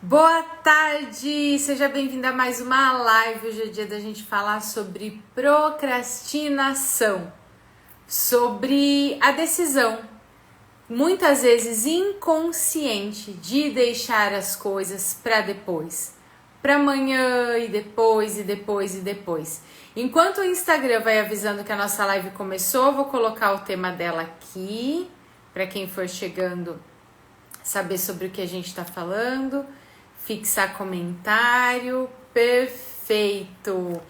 Boa tarde! Seja bem-vinda a mais uma live. Hoje é dia da gente falar sobre procrastinação, sobre a decisão, muitas vezes inconsciente, de deixar as coisas para depois, para amanhã e depois e depois e depois. Enquanto o Instagram vai avisando que a nossa live começou, eu vou colocar o tema dela aqui, para quem for chegando saber sobre o que a gente está falando. Fixar comentário, perfeito.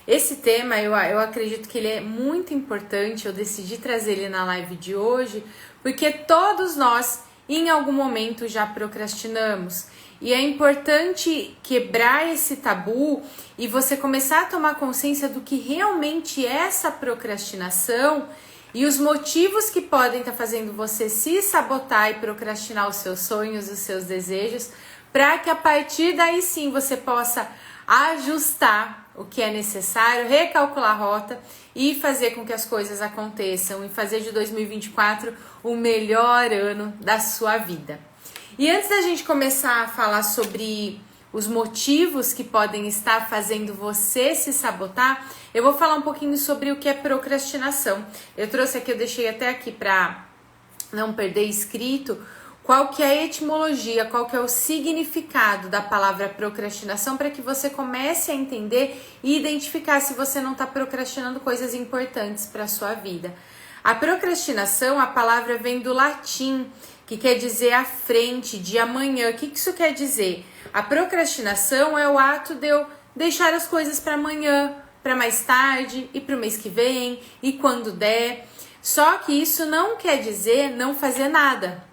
Esse tema eu acredito que ele é muito importante, eu decidi trazer ele na live de hoje, porque todos nós em algum momento já procrastinamos. E é importante quebrar esse tabu e você começar a tomar consciência do que realmente é essa procrastinação e os motivos que podem estar fazendo você se sabotar e procrastinar os seus sonhos, os seus desejos, para que a partir daí sim você possa ajustar o que é necessário, recalcular a rota e fazer com que as coisas aconteçam e fazer de 2024 o melhor ano da sua vida. E antes da gente começar a falar sobre os motivos que podem estar fazendo você se sabotar, eu vou falar um pouquinho sobre o que é procrastinação. Eu trouxe aqui, eu deixei até aqui para não perder escrito, qual que é a etimologia, qual que é o significado da palavra procrastinação, para que você comece a entender e identificar se você não está procrastinando coisas importantes para a sua vida. A procrastinação, a palavra vem do latim, que quer dizer à frente, de amanhã. O que isso quer dizer? A procrastinação é o ato de eu deixar as coisas para amanhã, para mais tarde e para o mês que vem e quando der. Só que isso não quer dizer não fazer nada.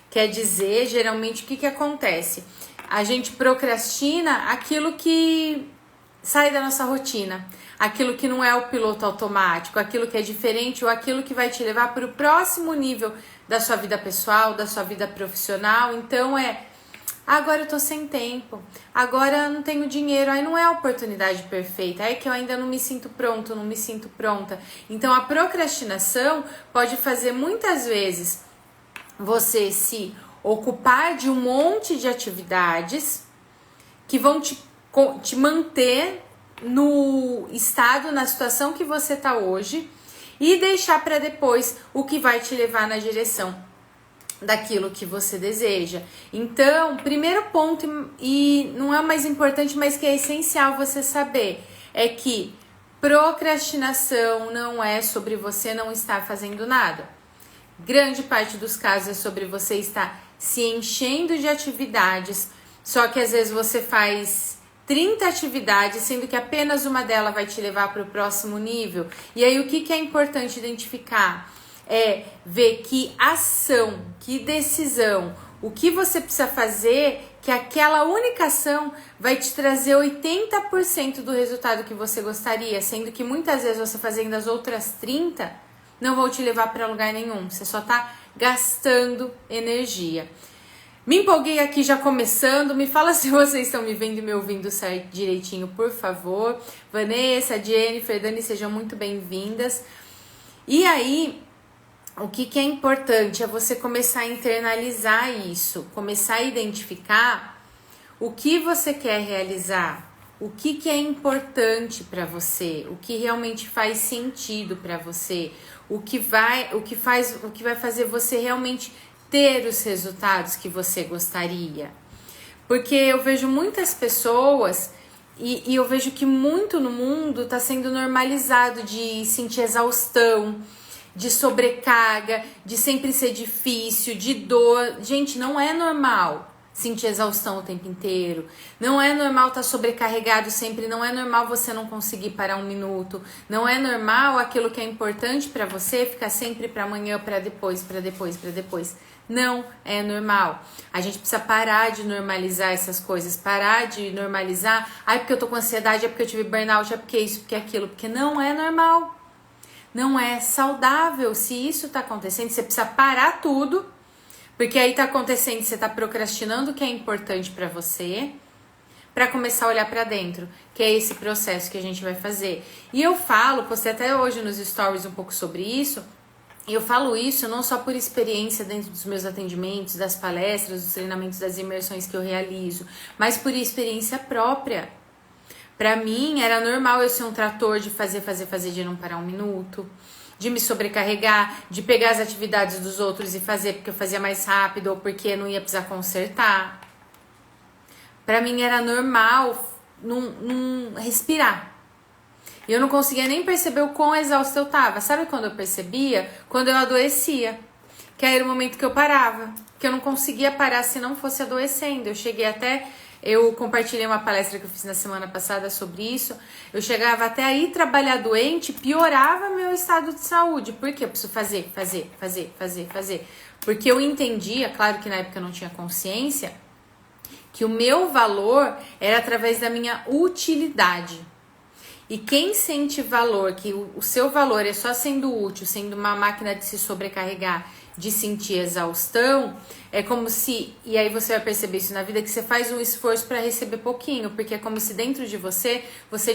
Quer dizer, geralmente, o que acontece? A gente procrastina aquilo que sai da nossa rotina, aquilo que não é o piloto automático, aquilo que é diferente ou aquilo que vai te levar para o próximo nível da sua vida pessoal, da sua vida profissional. Então agora eu tô sem tempo, agora eu não tenho dinheiro, aí não é a oportunidade perfeita, aí que eu ainda não me sinto pronto, não me sinto pronta. Então a procrastinação pode fazer muitas vezes você se ocupar de um monte de atividades que vão te manter no estado, na situação que você está hoje e deixar para depois o que vai te levar na direção daquilo que você deseja. Então, primeiro ponto, e não é o mais importante, mas que é essencial você saber, é que procrastinação não é sobre você não estar fazendo nada. Grande parte dos casos é sobre você estar se enchendo de atividades, só que às vezes você faz 30 atividades, sendo que apenas uma delas vai te levar para o próximo nível. E aí o que é importante identificar? É ver que ação, que decisão, o que você precisa fazer, que aquela única ação vai te trazer 80% do resultado que você gostaria, sendo que muitas vezes você fazendo as outras 30 não vão te levar para lugar nenhum, você só tá gastando energia. Me empolguei aqui já começando, me fala se vocês estão me vendo e me ouvindo certo, direitinho, por favor. Vanessa, Jennifer, Dani, sejam muito bem-vindas. E aí, o que é importante é você começar a internalizar isso, começar a identificar o que você quer realizar, o que é importante para você, o que realmente faz sentido para você, o que vai fazer você realmente ter os resultados que você gostaria. Porque eu vejo muitas pessoas e eu vejo que muito no mundo está sendo normalizado de sentir exaustão, de sobrecarga, de sempre ser difícil, de dor. Gente, não é normal sentir exaustão o tempo inteiro, não é normal estar sobrecarregado sempre, não é normal você não conseguir parar um minuto, não é normal aquilo que é importante para você ficar sempre para amanhã, para depois, para depois, para depois. Não é normal. A gente precisa parar de normalizar essas coisas, parar de normalizar, porque eu tô com ansiedade, é porque eu tive burnout, é porque isso, porque aquilo, porque não é normal. Não é saudável. Se isso tá acontecendo, você precisa parar tudo. Porque aí tá acontecendo, você tá procrastinando o que é importante pra você, pra começar a olhar pra dentro, que é esse processo que a gente vai fazer. E eu falo, postei até hoje nos stories um pouco sobre isso, E eu falo isso não só por experiência dentro dos meus atendimentos, das palestras, dos treinamentos, das imersões que eu realizo, mas por experiência própria. Pra mim, era normal eu ser um trator de fazer, de não parar um minuto, de me sobrecarregar, de pegar as atividades dos outros e fazer porque eu fazia mais rápido ou porque eu não ia precisar consertar. Pra mim era normal não respirar. E eu não conseguia nem perceber o quão exausta eu tava. Sabe quando eu percebia? Quando eu adoecia. Que aí era o momento que eu parava. Que eu não conseguia parar se não fosse adoecendo. Eu compartilhei uma palestra que eu fiz na semana passada sobre isso. Eu chegava até aí trabalhar doente, piorava meu estado de saúde. Por quê? Eu preciso fazer. Porque eu entendia, claro que na época eu não tinha consciência, que o meu valor era através da minha utilidade. E quem sente valor, que o seu valor é só sendo útil, sendo uma máquina de se sobrecarregar, de sentir exaustão, é como se, e aí você vai perceber isso na vida, que você faz um esforço para receber pouquinho, porque é como se dentro de você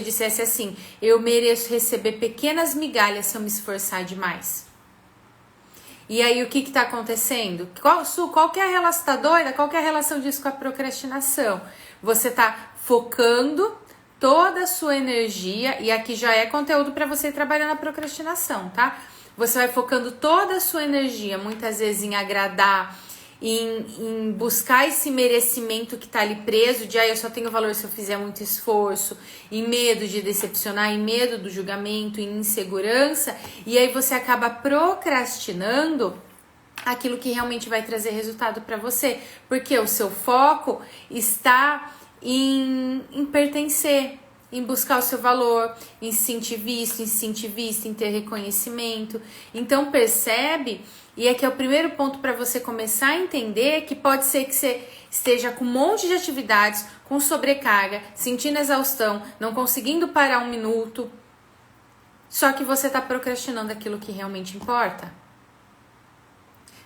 dissesse assim: eu mereço receber pequenas migalhas se eu me esforçar demais. E aí o que está acontecendo? Qual que é a relação? Tá doida? Qual que é a relação disso com a procrastinação? Você está focando toda a sua energia, e aqui já é conteúdo para você trabalhar na procrastinação, tá? Você vai focando toda a sua energia, muitas vezes em agradar, em buscar esse merecimento que tá ali preso, de eu só tenho valor se eu fizer muito esforço, em medo de decepcionar, em medo do julgamento, em insegurança, e aí você acaba procrastinando aquilo que realmente vai trazer resultado para você, porque o seu foco está em pertencer, em buscar o seu valor, em se sentir visto, em ter reconhecimento. Então percebe, e aqui é o primeiro ponto para você começar a entender que pode ser que você esteja com um monte de atividades, com sobrecarga, sentindo exaustão, não conseguindo parar um minuto, só que você está procrastinando aquilo que realmente importa.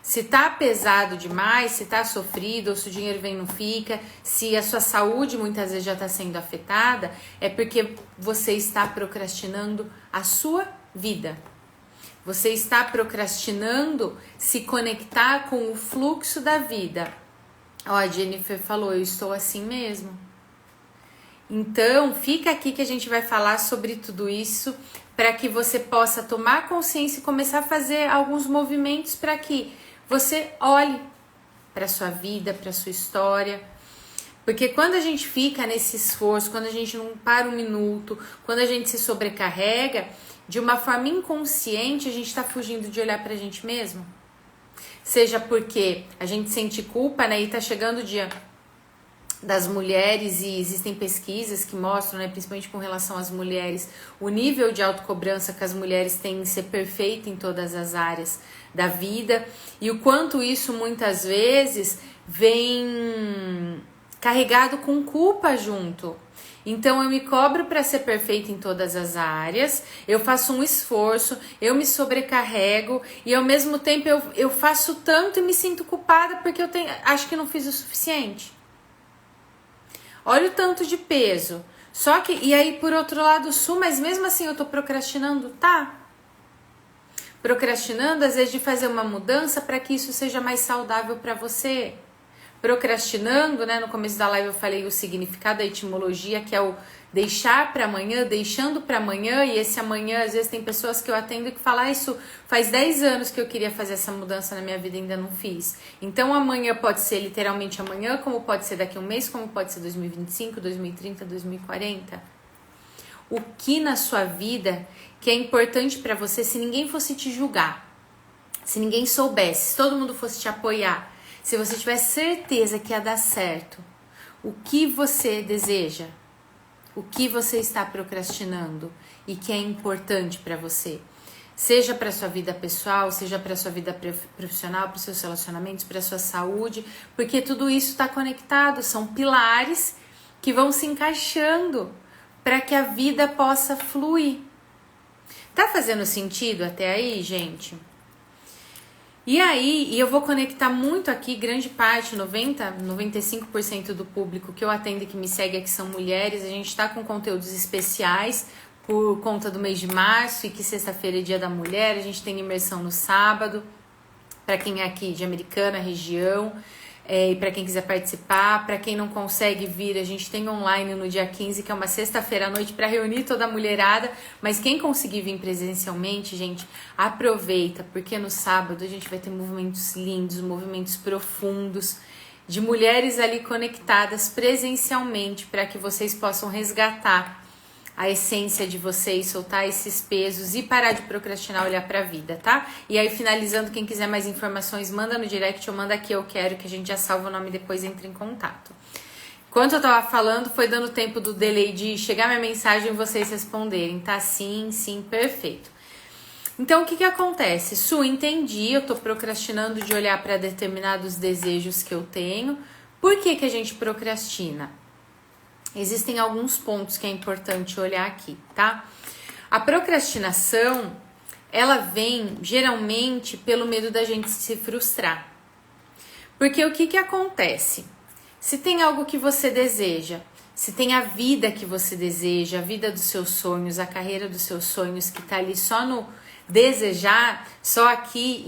Se tá pesado demais, se tá sofrido, ou se o dinheiro vem e não fica, se a sua saúde muitas vezes já está sendo afetada, é porque você está procrastinando a sua vida. Você está procrastinando se conectar com o fluxo da vida. Ó, a Jennifer falou, eu estou assim mesmo. Então, fica aqui que a gente vai falar sobre tudo isso, para que você possa tomar consciência e começar a fazer alguns movimentos para que você olhe para a sua vida, para a sua história. Porque quando a gente fica nesse esforço, quando a gente não para um minuto, quando a gente se sobrecarrega, de uma forma inconsciente, a gente está fugindo de olhar para a gente mesmo. Seja porque a gente sente culpa, né? E tá chegando o dia das mulheres e existem pesquisas que mostram, né, principalmente com relação às mulheres, o nível de autocobrança que as mulheres têm em ser perfeita em todas as áreas da vida e o quanto isso muitas vezes vem carregado com culpa junto. Então eu me cobro para ser perfeita em todas as áreas, eu faço um esforço, eu me sobrecarrego e ao mesmo tempo eu faço tanto e me sinto culpada porque acho que não fiz o suficiente. Olha o tanto de peso. Só que, e aí por outro lado, mas mesmo assim eu tô procrastinando? Tá. Procrastinando às vezes de fazer uma mudança para que isso seja mais saudável para você. Procrastinando, né? No começo da live eu falei o significado, a etimologia, que é o deixar para amanhã, deixando para amanhã, e esse amanhã, às vezes tem pessoas que eu atendo que falam, isso faz 10 anos que eu queria fazer essa mudança na minha vida e ainda não fiz. Então amanhã pode ser literalmente amanhã, como pode ser daqui a um mês, como pode ser 2025, 2030, 2040. O que na sua vida que é importante para você, se ninguém fosse te julgar, se ninguém soubesse, se todo mundo fosse te apoiar, se você tivesse certeza que ia dar certo, o que você deseja? O que você está procrastinando e que é importante para você? Seja para sua vida pessoal, seja para sua vida profissional, para os seus relacionamentos, para a sua saúde, porque tudo isso está conectado, são pilares que vão se encaixando para que a vida possa fluir. Tá fazendo sentido até aí, gente? E aí, e eu vou conectar muito aqui, grande parte, 95% do público que eu atendo e que me segue aqui são mulheres, a gente tá com conteúdos especiais por conta do mês de março e que sexta-feira é dia da mulher. A gente tem imersão no sábado, para quem é aqui de Americana, região, e para quem quiser participar. Para quem não consegue vir, a gente tem online no dia 15, que é uma sexta-feira à noite, para reunir toda a mulherada. Mas quem conseguir vir presencialmente, gente, aproveita, porque no sábado a gente vai ter movimentos lindos, movimentos profundos, de mulheres ali conectadas presencialmente, para que vocês possam resgatar a essência de vocês, soltar esses pesos e parar de procrastinar, olhar pra vida, tá? E aí, finalizando, quem quiser mais informações, manda no direct ou manda aqui, eu quero, que a gente já salva o nome e depois entra em contato. Enquanto eu tava falando, foi dando tempo do delay de chegar minha mensagem e vocês responderem, tá? Sim, perfeito. Então, o que acontece? Su, entendi, eu tô procrastinando de olhar para determinados desejos que eu tenho. Por que a gente procrastina? Existem alguns pontos que é importante olhar aqui, tá? A procrastinação, ela vem geralmente pelo medo da gente se frustrar. Porque o que acontece? Se tem algo que você deseja, se tem a vida que você deseja, a vida dos seus sonhos, a carreira dos seus sonhos que tá ali só no desejar, só aqui,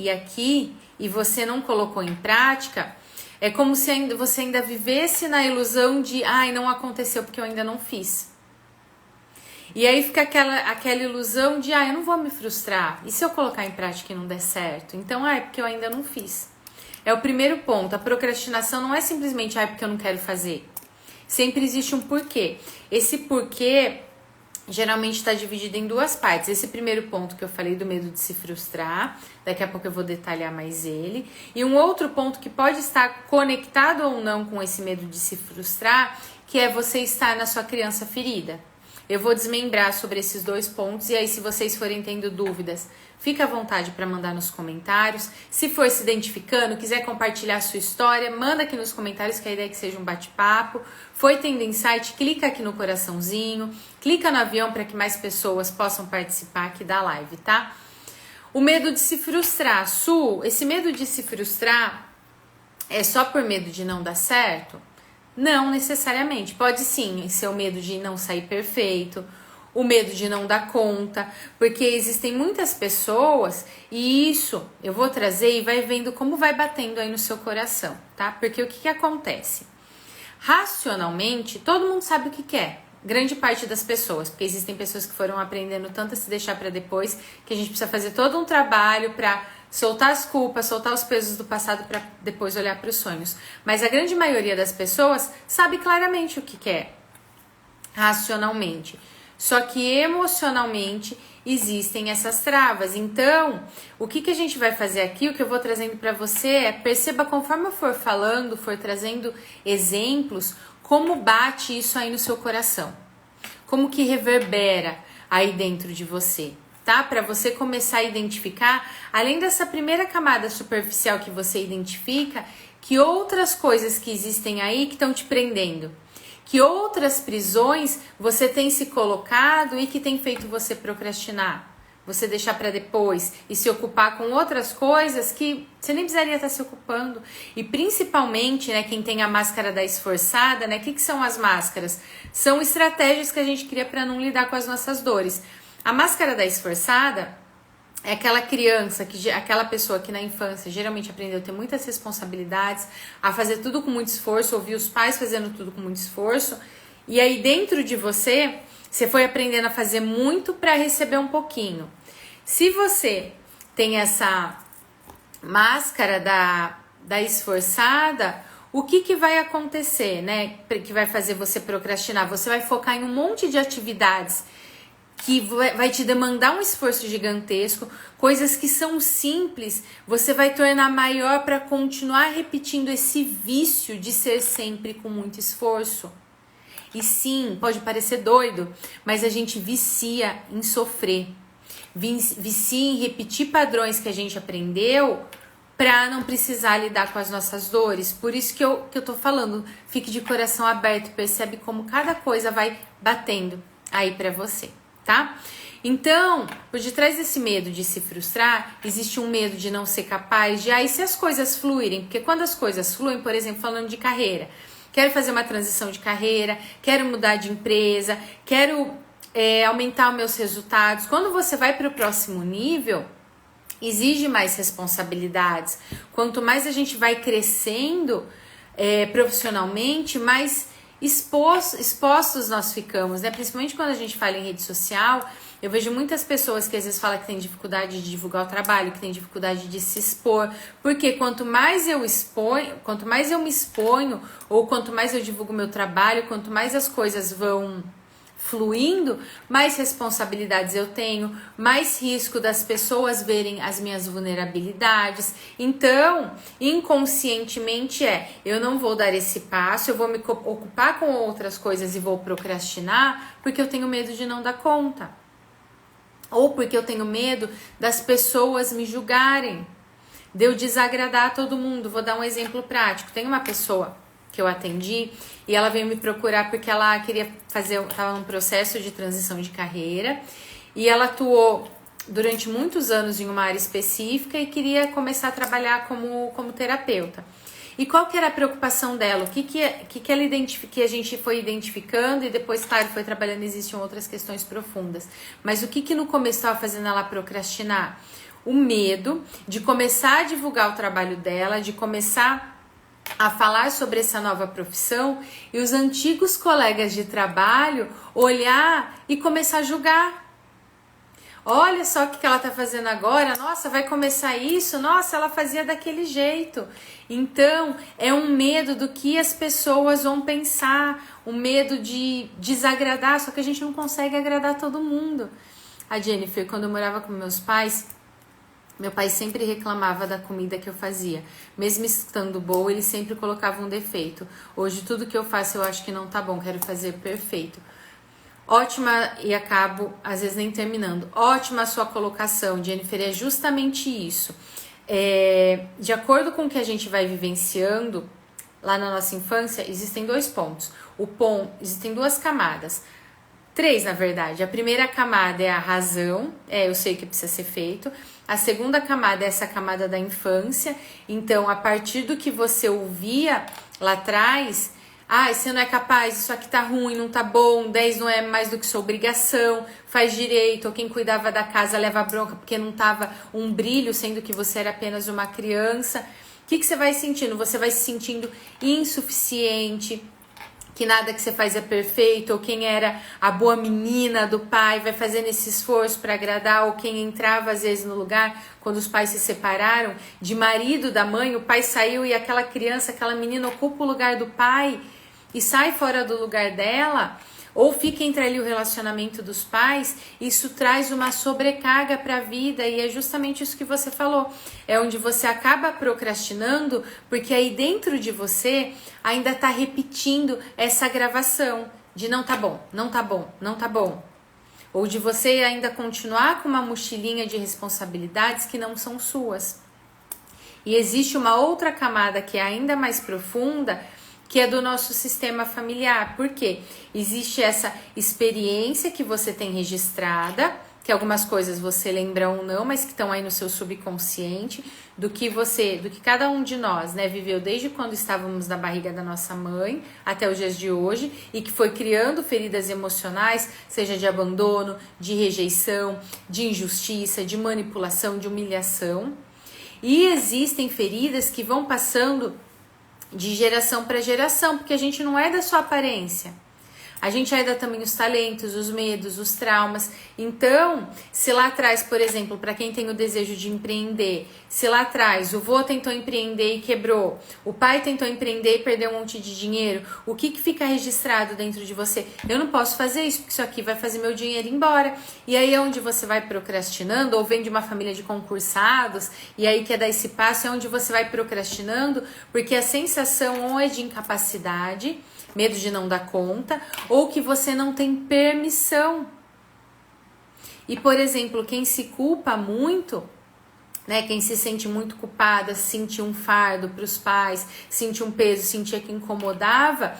e você não colocou em prática, é como se você ainda vivesse na ilusão de não aconteceu porque eu ainda não fiz. E aí fica aquela ilusão de eu não vou me frustrar. E se eu colocar em prática e não der certo? Então, é porque eu ainda não fiz. É o primeiro ponto. A procrastinação não é simplesmente porque eu não quero fazer. Sempre existe um porquê. Esse porquê geralmente está dividido em duas partes. Esse primeiro ponto que eu falei do medo de se frustrar, daqui a pouco eu vou detalhar mais ele. E um outro ponto que pode estar conectado ou não com esse medo de se frustrar, que é você estar na sua criança ferida. Eu vou desmembrar sobre esses dois pontos e aí, se vocês forem tendo dúvidas, fica à vontade para mandar nos comentários. Se for se identificando, quiser compartilhar a sua história, manda aqui nos comentários, que a ideia é que seja um bate-papo. Foi tendo insight, clica aqui no coraçãozinho, clica no avião para que mais pessoas possam participar aqui da live, tá? O medo de se frustrar. Su, esse medo de se frustrar é só por medo de não dar certo? Não necessariamente. Pode sim ser o medo de não sair perfeito, o medo de não dar conta, porque existem muitas pessoas, e isso eu vou trazer e vai vendo como vai batendo aí no seu coração, tá? Porque o que acontece? Racionalmente, todo mundo sabe o que quer. Grande parte das pessoas, porque existem pessoas que foram aprendendo tanto a se deixar para depois, que a gente precisa fazer todo um trabalho para soltar as culpas, soltar os pesos do passado para depois olhar para os sonhos. Mas a grande maioria das pessoas sabe claramente o que quer, racionalmente. Só que emocionalmente existem essas travas. Então, o que a gente vai fazer aqui, o que eu vou trazendo para você é, perceba conforme eu for falando, for trazendo exemplos, como bate isso aí no seu coração. Como que reverbera aí dentro de você, tá? Para você começar a identificar, além dessa primeira camada superficial que você identifica, que outras coisas que existem aí que estão te prendendo. Que outras prisões você tem se colocado e que tem feito você procrastinar. Você deixar para depois e se ocupar com outras coisas que você nem precisaria estar se ocupando. E principalmente, né, quem tem a máscara da esforçada, né? O que são as máscaras? São estratégias que a gente cria para não lidar com as nossas dores. A máscara da esforçada é aquela criança, aquela pessoa que na infância geralmente aprendeu a ter muitas responsabilidades, a fazer tudo com muito esforço, ouvir os pais fazendo tudo com muito esforço, e aí dentro de você, você foi aprendendo a fazer muito para receber um pouquinho. Se você tem essa máscara da esforçada, o que vai acontecer, né? Que vai fazer você procrastinar? Você vai focar em um monte de atividades que vai te demandar um esforço gigantesco, coisas que são simples, você vai tornar maior para continuar repetindo esse vício de ser sempre com muito esforço. E sim, pode parecer doido, mas a gente vicia em sofrer, vicia em repetir padrões que a gente aprendeu para não precisar lidar com as nossas dores. Por isso que eu tô falando, fique de coração aberto, percebe como cada coisa vai batendo aí para você. Tá? Então, por detrás desse medo de se frustrar, existe um medo de não ser capaz de, se as coisas fluírem, porque quando as coisas fluem, por exemplo, falando de carreira, quero fazer uma transição de carreira, quero mudar de empresa, quero aumentar os meus resultados. Quando você vai para o próximo nível, exige mais responsabilidades. Quanto mais a gente vai crescendo profissionalmente, mais expostos nós ficamos, né? Principalmente quando a gente fala em rede social. Eu vejo muitas pessoas que às vezes falam que tem dificuldade de divulgar o trabalho, que tem dificuldade de se expor, porque quanto mais eu me exponho, ou quanto mais eu divulgo meu trabalho, quanto mais as coisas vão fluindo, mais responsabilidades eu tenho, mais risco das pessoas verem as minhas vulnerabilidades. Então, inconscientemente eu não vou dar esse passo, eu vou me ocupar com outras coisas e vou procrastinar, porque eu tenho medo de não dar conta. Ou porque eu tenho medo das pessoas me julgarem, de eu desagradar todo mundo. Vou dar um exemplo prático. Tem uma pessoa que eu atendi e ela veio me procurar porque ela queria estava num processo de transição de carreira e ela atuou durante muitos anos em uma área específica e queria começar a trabalhar como terapeuta. E qual que era a preocupação dela? O que a gente foi identificando e depois, claro, foi trabalhando, existiam outras questões profundas. Mas o que no começo estava fazendo ela procrastinar? O medo de começar a divulgar o trabalho dela, de começar a falar sobre essa nova profissão e os antigos colegas de trabalho olhar e começar a julgar. Olha só o que ela tá fazendo agora, nossa, vai começar isso, nossa, ela fazia daquele jeito. Então, é um medo do que as pessoas vão pensar, um medo de desagradar, só que a gente não consegue agradar todo mundo. A Jennifer, quando eu morava com meus pais, meu pai sempre reclamava da comida que eu fazia. Mesmo estando boa, ele sempre colocava um defeito. Hoje, tudo que eu faço eu acho que não tá bom, quero fazer perfeito. Ótima, e acabo às vezes nem terminando. Ótima a sua colocação, Jennifer, é justamente isso. De acordo com o que a gente vai vivenciando lá na nossa infância, existem dois pontos. Existem duas camadas. Três, na verdade. A primeira camada é a razão, eu sei que precisa ser feito. A segunda camada é essa camada da infância. Então, a partir do que você ouvia lá atrás, você não é capaz, isso aqui tá ruim, não tá bom, 10 não é mais do que sua obrigação, faz direito, ou quem cuidava da casa leva bronca porque não tava um brilho, sendo que você era apenas uma criança. O que você vai sentindo? Você vai se sentindo insuficiente, que nada que você faz é perfeito, ou quem era a boa menina do pai vai fazendo esse esforço para agradar, ou quem entrava às vezes no lugar, quando os pais se separaram, de marido da mãe, o pai saiu e aquela criança, aquela menina ocupa o lugar do pai e sai fora do lugar dela, ou fica entre ali o relacionamento dos pais, isso traz uma sobrecarga para a vida e é justamente isso que você falou, é onde você acaba procrastinando, porque aí dentro de você ainda está repetindo essa gravação de não tá bom, não tá bom, não tá bom, ou de você ainda continuar com uma mochilinha de responsabilidades que não são suas. E existe uma outra camada que é ainda mais profunda, que é do nosso sistema familiar. Por quê? Existe essa experiência que você tem registrada, que algumas coisas você lembra ou não, mas que estão aí no seu subconsciente, do que cada um de nós, né, viveu desde quando estávamos na barriga da nossa mãe até os dias de hoje, e que foi criando feridas emocionais, seja de abandono, de rejeição, de injustiça, de manipulação, de humilhação. E existem feridas que vão passando de geração para geração, porque a gente não herda só aparência, a gente herda também os talentos, os medos, os traumas. Então, se lá atrás, por exemplo, para quem tem o desejo de empreender, se lá atrás o vô tentou empreender e quebrou, o pai tentou empreender e perdeu um monte de dinheiro, o que fica registrado dentro de você? Eu não posso fazer isso, porque isso aqui vai fazer meu dinheiro ir embora. E aí é onde você vai procrastinando, ou vem de uma família de concursados, e aí quer dar esse passo, é onde você vai procrastinando, porque a sensação ou é de incapacidade, medo de não dar conta, ou que você não tem permissão. E, por exemplo, quem se culpa muito, né, quem se sente muito culpada, sentir um fardo para os pais, sentir um peso, sentia que incomodava,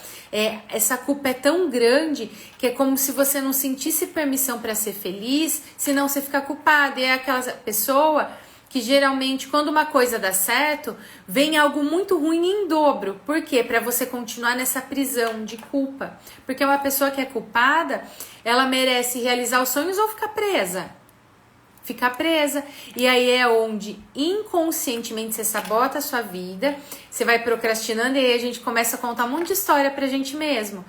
essa culpa é tão grande que é como se você não sentisse permissão para ser feliz, senão você fica culpada. E é aquela pessoa que geralmente quando uma coisa dá certo, vem algo muito ruim em dobro. Por quê? Para você continuar nessa prisão de culpa. Porque uma pessoa que é culpada, ela merece realizar os sonhos ou ficar presa. Ficar presa. E aí é onde inconscientemente você sabota a sua vida, você vai procrastinando e aí a gente começa a contar um monte de história pra gente mesmo.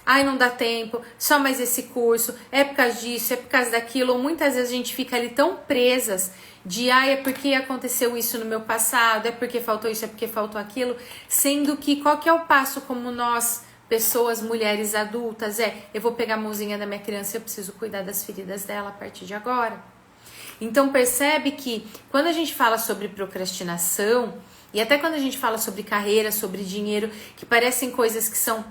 Ai, não dá tempo, só mais esse curso, é por causa disso, é por causa daquilo. Ou muitas vezes a gente fica ali tão presas de ai, é porque aconteceu isso no meu passado, é porque faltou isso, é porque faltou aquilo, sendo que qual que é o passo como nós, pessoas, mulheres adultas, eu vou pegar a mãozinha da minha criança e eu preciso cuidar das feridas dela a partir de agora. Então percebe que quando a gente fala sobre procrastinação, e até quando a gente fala sobre carreira, sobre dinheiro, que parecem coisas que são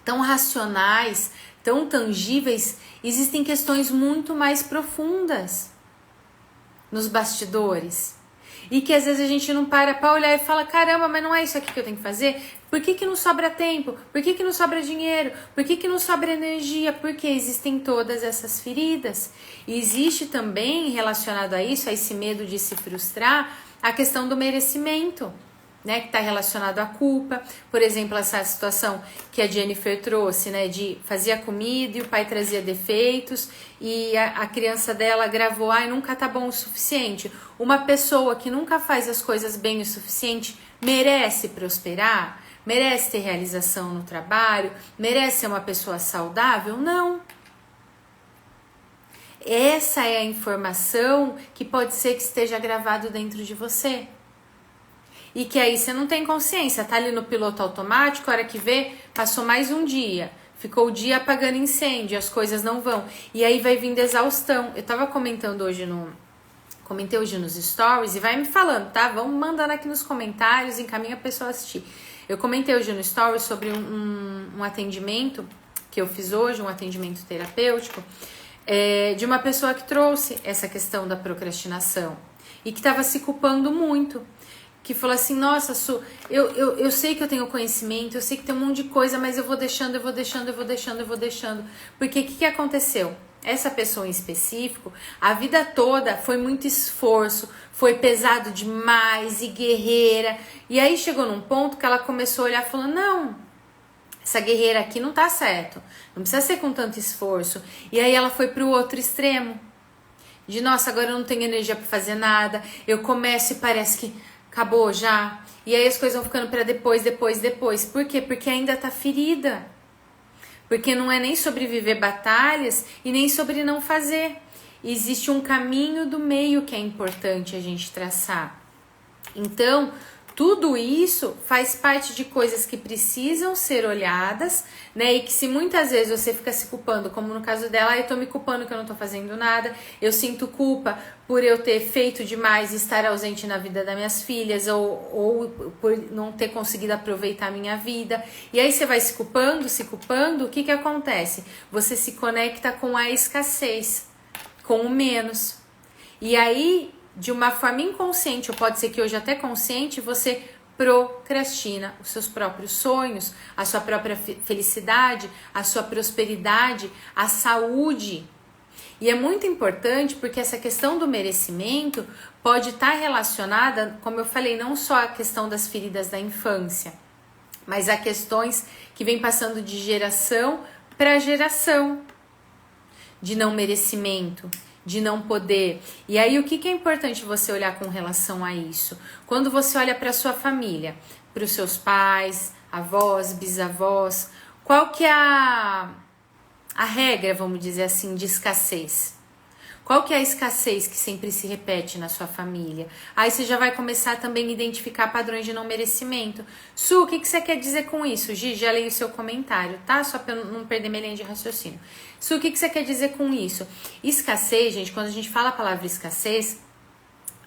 tão racionais, tão tangíveis, existem questões muito mais profundas nos bastidores. E que às vezes a gente não para pra olhar e fala, caramba, mas não é isso aqui que eu tenho que fazer? Por que não sobra tempo? Por que não sobra dinheiro? Por que não sobra energia? Porque existem todas essas feridas. E existe também, relacionado a isso, a esse medo de se frustrar, a questão do merecimento, né, que está relacionado à culpa. Por exemplo, essa situação que a Jennifer trouxe, né, de fazia comida e o pai trazia defeitos e a criança dela gravou, ai, nunca tá bom o suficiente. Uma pessoa que nunca faz as coisas bem o suficiente merece prosperar? Merece ter realização no trabalho? Merece ser uma pessoa saudável? Não. Essa é a informação que pode ser que esteja gravado dentro de você. E que aí você não tem consciência, tá ali no piloto automático, a hora que vê, passou mais um dia, ficou o dia apagando incêndio, as coisas não vão. E aí vai vindo exaustão. Eu tava comentando hoje comentei hoje nos stories e vai me falando, tá? Vamos mandando aqui nos comentários, encaminha a pessoa a assistir. Eu comentei hoje no stories sobre um atendimento que eu fiz hoje, um atendimento terapêutico, de uma pessoa que trouxe essa questão da procrastinação e que estava se culpando muito. Que falou assim, nossa, Su, eu sei que eu tenho conhecimento, eu sei que tem um monte de coisa, mas eu vou deixando. Porque o que aconteceu? Essa pessoa em específico, a vida toda foi muito esforço, foi pesado demais e guerreira. E aí chegou num ponto que ela começou a olhar e falou, não, essa guerreira aqui não tá certo, não precisa ser com tanto esforço. E aí ela foi pro outro extremo, de nossa, agora eu não tenho energia pra fazer nada, eu começo e parece que acabou já. E aí as coisas vão ficando para depois. Por quê? Porque ainda tá ferida. Porque não é nem sobre viver batalhas e nem sobre não fazer. Existe um caminho do meio que é importante a gente traçar. Então, tudo isso faz parte de coisas que precisam ser olhadas, né? E que se muitas vezes você fica se culpando, como no caso dela, eu tô me culpando que eu não tô fazendo nada, eu sinto culpa por eu ter feito demais e estar ausente na vida das minhas filhas, ou por não ter conseguido aproveitar a minha vida. E aí você vai se culpando, o que acontece? Você se conecta com a escassez, com o menos. E aí, de uma forma inconsciente, ou pode ser que hoje até consciente, você procrastina os seus próprios sonhos, a sua própria felicidade, a sua prosperidade, a saúde. E é muito importante porque essa questão do merecimento pode estar relacionada, como eu falei, não só a questão das feridas da infância, mas a questões que vem passando de geração para geração, de não merecimento, de não poder. E aí o que é importante você olhar com relação a isso? Quando você olha para sua família, para os seus pais, avós, bisavós, qual que é a regra, vamos dizer assim, de escassez? Qual que é a escassez que sempre se repete na sua família? Aí você já vai começar também a identificar padrões de não merecimento. Su, o que você quer dizer com isso? Gi, já leio o seu comentário, tá? Só para eu não perder minha linha de raciocínio. Su, o que você quer dizer com isso? Escassez, gente, quando a gente fala a palavra escassez,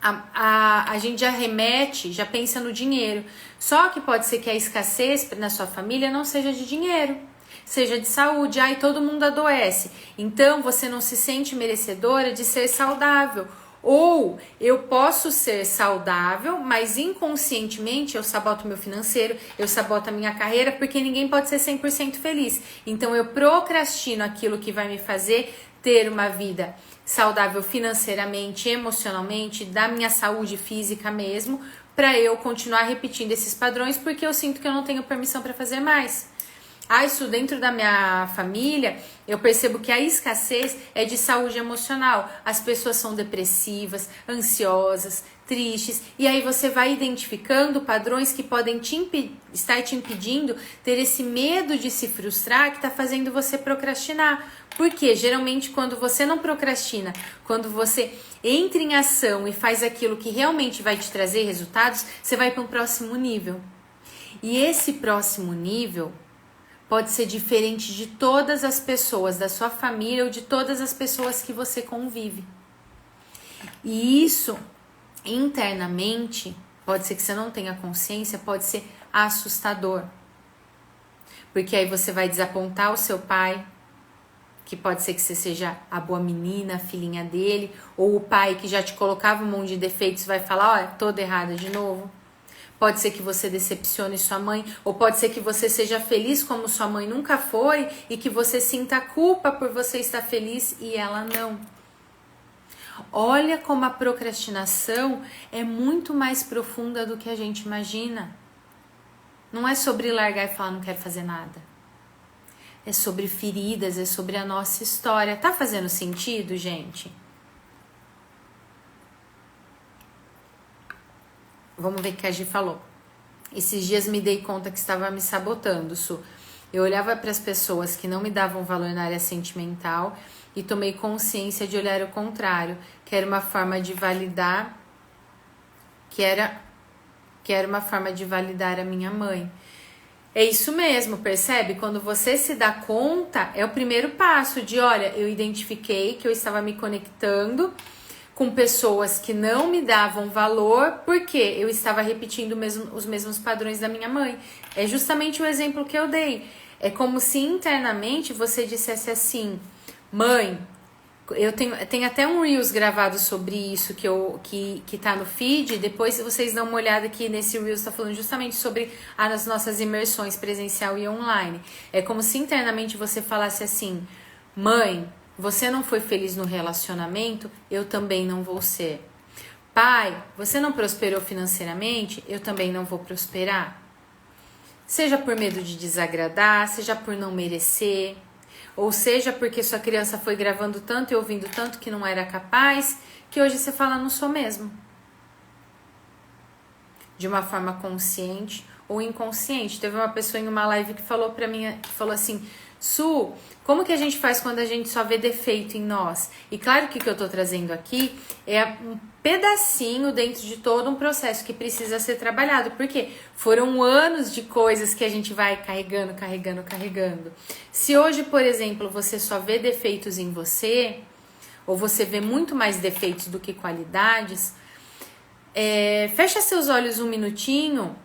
a gente já remete, já pensa no dinheiro. Só que pode ser que a escassez na sua família não seja de dinheiro, seja de saúde. Ai, todo mundo adoece, então você não se sente merecedora de ser saudável. Ou eu posso ser saudável, mas inconscientemente eu saboto meu financeiro, eu saboto a minha carreira, porque ninguém pode ser 100% feliz. Então eu procrastino aquilo que vai me fazer ter uma vida saudável financeiramente, emocionalmente, da minha saúde física mesmo, para eu continuar repetindo esses padrões, porque eu sinto que eu não tenho permissão para fazer mais. Isso dentro da minha família, eu percebo que a escassez é de saúde emocional. As pessoas são depressivas, ansiosas, tristes, e aí você vai identificando padrões que podem estar te impedindo ter esse medo de se frustrar que está fazendo você procrastinar. Porque geralmente quando você não procrastina, quando você entra em ação e faz aquilo que realmente vai te trazer resultados, você vai para um próximo nível. E esse próximo nível pode ser diferente de todas as pessoas da sua família ou de todas as pessoas que você convive. E isso, internamente, pode ser que você não tenha consciência, pode ser assustador. Porque aí você vai desapontar o seu pai, que pode ser que você seja a boa menina, a filhinha dele, ou o pai que já te colocava um monte de defeitos vai falar, toda errada de novo. Pode ser que você decepcione sua mãe, ou pode ser que você seja feliz como sua mãe nunca foi e que você sinta culpa por você estar feliz e ela não. Olha como a procrastinação é muito mais profunda do que a gente imagina. Não é sobre largar e falar não quero fazer nada. É sobre feridas, é sobre a nossa história. Tá fazendo sentido, gente? Vamos ver o que a Gi falou. Esses dias me dei conta que estava me sabotando, Su. Eu olhava para as pessoas que não me davam valor na área sentimental e tomei consciência de olhar o contrário, que era uma forma de validar, que era uma forma de validar a minha mãe. É isso mesmo, percebe? Quando você se dá conta, é o primeiro passo de, olha, eu identifiquei que eu estava me conectando com pessoas que não me davam valor, porque eu estava repetindo os mesmos padrões da minha mãe. É justamente o exemplo que eu dei. É como se internamente você dissesse assim, mãe, eu tenho até um Reels gravado sobre isso que tá no feed, depois vocês dão uma olhada aqui nesse Reels, tá falando justamente sobre as nossas imersões presencial e online. É como se internamente você falasse assim, mãe, você não foi feliz no relacionamento, eu também não vou ser. Pai, você não prosperou financeiramente, eu também não vou prosperar. Seja por medo de desagradar, seja por não merecer, ou seja porque sua criança foi gravando tanto e ouvindo tanto que não era capaz, que hoje você fala, não sou mesmo. De uma forma consciente ou inconsciente. Teve uma pessoa em uma live que falou pra mim, que falou assim, Su, como que a gente faz quando a gente só vê defeito em nós? E claro que o que eu tô trazendo aqui é um pedacinho dentro de todo um processo que precisa ser trabalhado, porque foram anos de coisas que a gente vai carregando. Se hoje, por exemplo, você só vê defeitos em você, ou você vê muito mais defeitos do que qualidades, fecha seus olhos um minutinho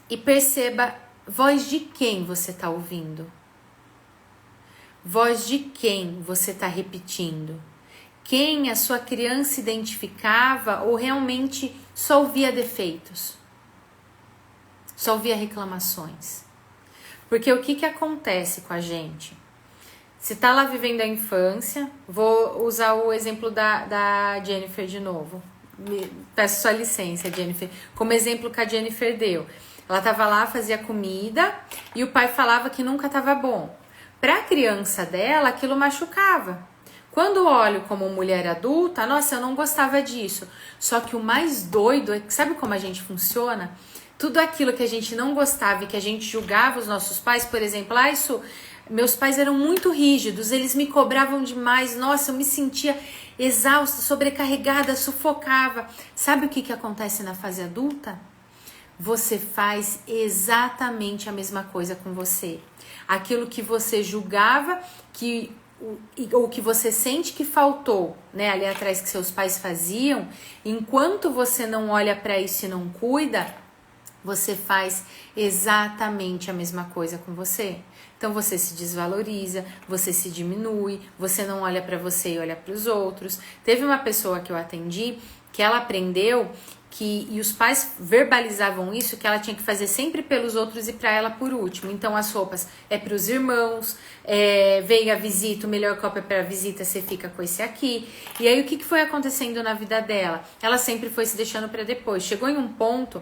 e perceba voz de quem você tá ouvindo. Voz de quem você está repetindo? Quem a sua criança identificava ou realmente só ouvia defeitos? Só ouvia reclamações? Porque o que acontece com a gente? Se tá lá vivendo a infância, vou usar o exemplo da Jennifer de novo. Peço sua licença, Jennifer. Como exemplo que a Jennifer deu. Ela tava lá, fazia comida e o pai falava que nunca tava bom. Para a criança dela, aquilo machucava. Quando olho como mulher adulta, nossa, eu não gostava disso. Só que o mais doido é que, sabe como a gente funciona? Tudo aquilo que a gente não gostava e que a gente julgava os nossos pais, por exemplo, meus pais eram muito rígidos, eles me cobravam demais, nossa, eu me sentia exausta, sobrecarregada, sufocava. Sabe o que acontece na fase adulta? Você faz exatamente a mesma coisa com você. Aquilo que você julgava ou que você sente que faltou, né, ali atrás que seus pais faziam, enquanto você não olha para isso e não cuida, você faz exatamente a mesma coisa com você. Então você se desvaloriza, você se diminui, você não olha para você e olha para os outros. Teve uma pessoa que eu atendi que ela aprendeu e os pais verbalizavam isso, que ela tinha que fazer sempre pelos outros e para ela por último. Então as roupas é para os irmãos, veio a visita, o melhor copo é para a visita, você fica com esse aqui. E aí o que foi acontecendo na vida dela? Ela sempre foi se deixando para depois. Chegou em um ponto,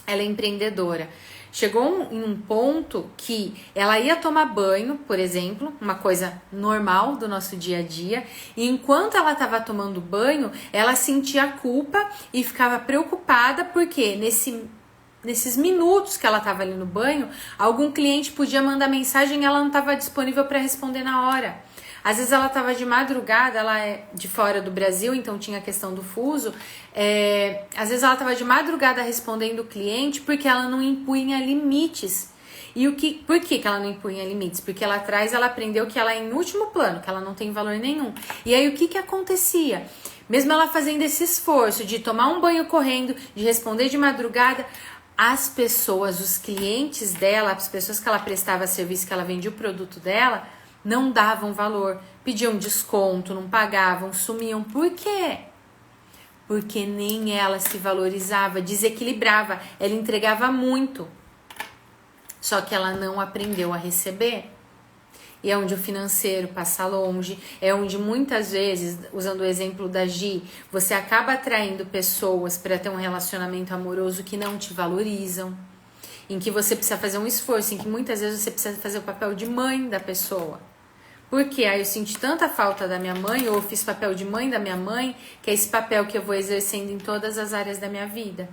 ela é empreendedora. Chegou em um ponto que ela ia tomar banho, por exemplo, uma coisa normal do nosso dia a dia, e enquanto ela estava tomando banho, ela sentia culpa e ficava preocupada porque nesses minutos que ela estava ali no banho, algum cliente podia mandar mensagem e ela não estava disponível para responder na hora. Às vezes ela estava de madrugada, ela é de fora do Brasil, então tinha a questão do fuso. Às vezes ela estava de madrugada respondendo o cliente porque ela não impunha limites. E por que ela não impunha limites? Porque lá atrás ela aprendeu que ela é em último plano, que ela não tem valor nenhum. E aí o que acontecia? Mesmo ela fazendo esse esforço de tomar um banho correndo, de responder de madrugada, as pessoas, os clientes dela, as pessoas que ela prestava serviço, que ela vendia o produto dela, não davam valor, pediam desconto, não pagavam, sumiam. Por quê? Porque nem ela se valorizava, desequilibrava, ela entregava muito. Só que ela não aprendeu a receber. E é onde o financeiro passa longe, é onde muitas vezes, usando o exemplo da Gi, você acaba atraindo pessoas para ter um relacionamento amoroso que não te valorizam, em que você precisa fazer um esforço, em que muitas vezes você precisa fazer o papel de mãe da pessoa. Porque aí eu senti tanta falta da minha mãe, ou eu fiz papel de mãe da minha mãe, que é esse papel que eu vou exercendo em todas as áreas da minha vida.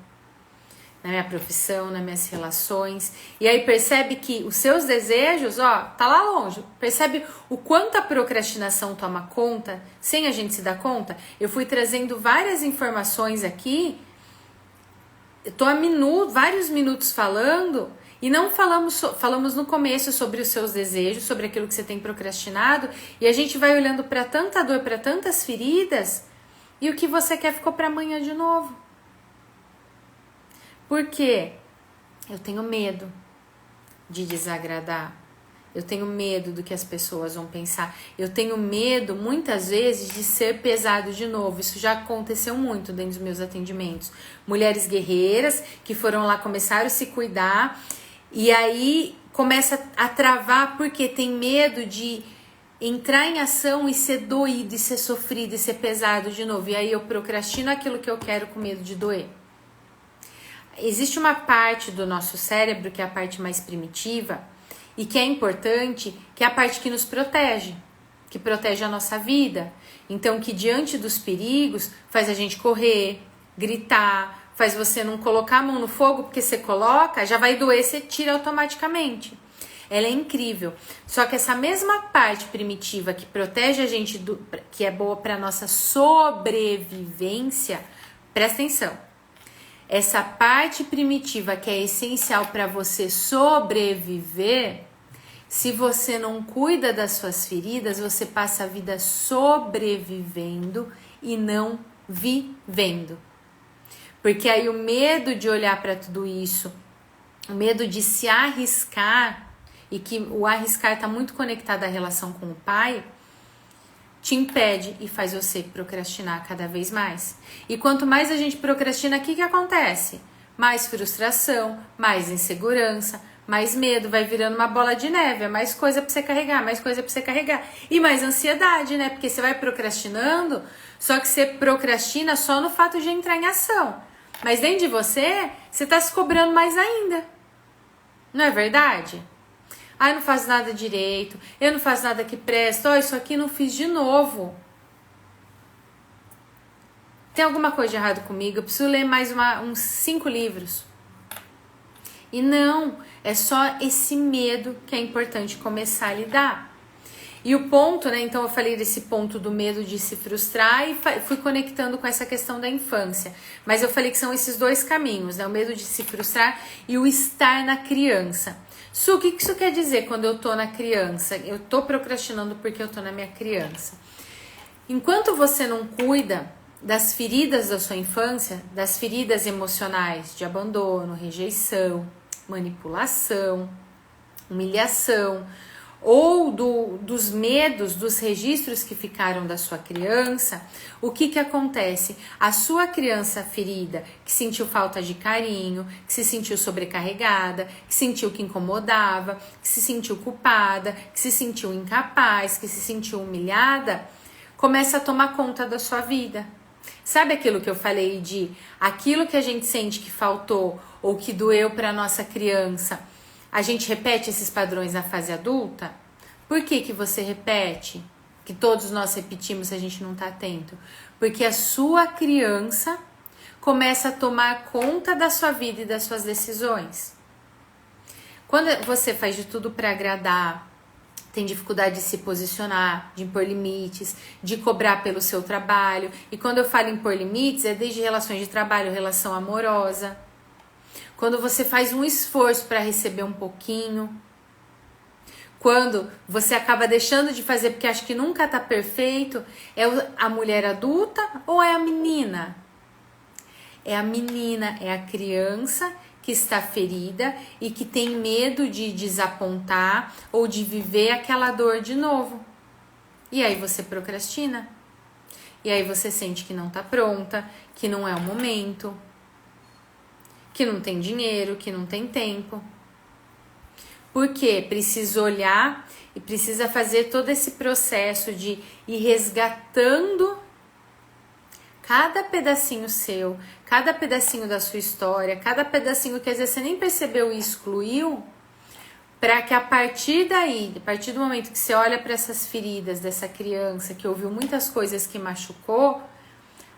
Na minha profissão, nas minhas relações. E aí percebe que os seus desejos, tá lá longe. Percebe o quanto a procrastinação toma conta, sem a gente se dar conta? Eu fui trazendo várias informações aqui, eu tô há vários minutos falando, e não falamos no começo sobre os seus desejos, sobre aquilo que você tem procrastinado, e a gente vai olhando para tanta dor, para tantas feridas, e o que você quer ficou para amanhã de novo. Por quê? Eu tenho medo de desagradar. Eu tenho medo do que as pessoas vão pensar. Eu tenho medo, muitas vezes, de ser pesado de novo. Isso já aconteceu muito dentro dos meus atendimentos. Mulheres guerreiras que foram lá, começaram a se cuidar, e aí começa a travar porque tem medo de entrar em ação e ser doído, e ser sofrido, e ser pesado de novo. E aí eu procrastino aquilo que eu quero com medo de doer. Existe uma parte do nosso cérebro, que é a parte mais primitiva, e que é importante, que é a parte que nos protege, que protege a nossa vida. Então, que diante dos perigos, faz a gente correr, gritar, faz você não colocar a mão no fogo, porque você coloca, já vai doer, você tira automaticamente. Ela é incrível. Só que essa mesma parte primitiva que protege a gente, que é boa para nossa sobrevivência, presta atenção. Essa parte primitiva que é essencial para você sobreviver, se você não cuida das suas feridas, você passa a vida sobrevivendo e não vivendo. Porque aí o medo de olhar para tudo isso, o medo de se arriscar, e que o arriscar está muito conectado à relação com o pai, te impede e faz você procrastinar cada vez mais. E quanto mais a gente procrastina, o que acontece? Mais frustração, mais insegurança, mais medo, vai virando uma bola de neve, é mais coisa pra você carregar, mais coisa pra você carregar. E mais ansiedade, né? Porque você vai procrastinando, só que você procrastina só no fato de entrar em ação. Mas dentro de você, você tá se cobrando mais ainda. Não é verdade? Eu não faço nada direito, eu não faço nada que presta, isso aqui não fiz de novo. Tem alguma coisa de errado comigo? Eu preciso ler mais uns 5 livros. E não, é só esse medo que é importante começar a lidar. E o ponto, né? Então eu falei desse ponto do medo de se frustrar e fui conectando com essa questão da infância. Mas eu falei que são esses dois caminhos, né? O medo de se frustrar e o estar na criança. O que isso quer dizer quando eu tô na criança? Eu tô procrastinando porque eu tô na minha criança. Enquanto você não cuida das feridas da sua infância, das feridas emocionais de abandono, rejeição, manipulação, humilhação, ou dos medos, dos registros que ficaram da sua criança, o que acontece? A sua criança ferida, que sentiu falta de carinho, que se sentiu sobrecarregada, que sentiu que incomodava, que se sentiu culpada, que se sentiu incapaz, que se sentiu humilhada, começa a tomar conta da sua vida. Sabe aquilo que eu falei de aquilo que a gente sente que faltou ou que doeu para nossa criança? A gente repete esses padrões na fase adulta? Por que você repete? Que todos nós repetimos se a gente não está atento? Porque a sua criança começa a tomar conta da sua vida e das suas decisões. Quando você faz de tudo para agradar, tem dificuldade de se posicionar, de impor limites, de cobrar pelo seu trabalho. E quando eu falo impor limites, é desde relações de trabalho, relação amorosa. Quando você faz um esforço para receber um pouquinho. Quando você acaba deixando de fazer porque acha que nunca tá perfeito, é a mulher adulta ou é a menina? É a menina, é a criança que está ferida e que tem medo de desapontar ou de viver aquela dor de novo. E aí você procrastina. E aí você sente que não tá pronta, que não é o momento, que não tem dinheiro, que não tem tempo. Porque precisa olhar e precisa fazer todo esse processo de ir resgatando cada pedacinho seu, cada pedacinho da sua história, cada pedacinho que às vezes você nem percebeu e excluiu, para que a partir daí, a partir do momento que você olha para essas feridas dessa criança que ouviu muitas coisas que machucou,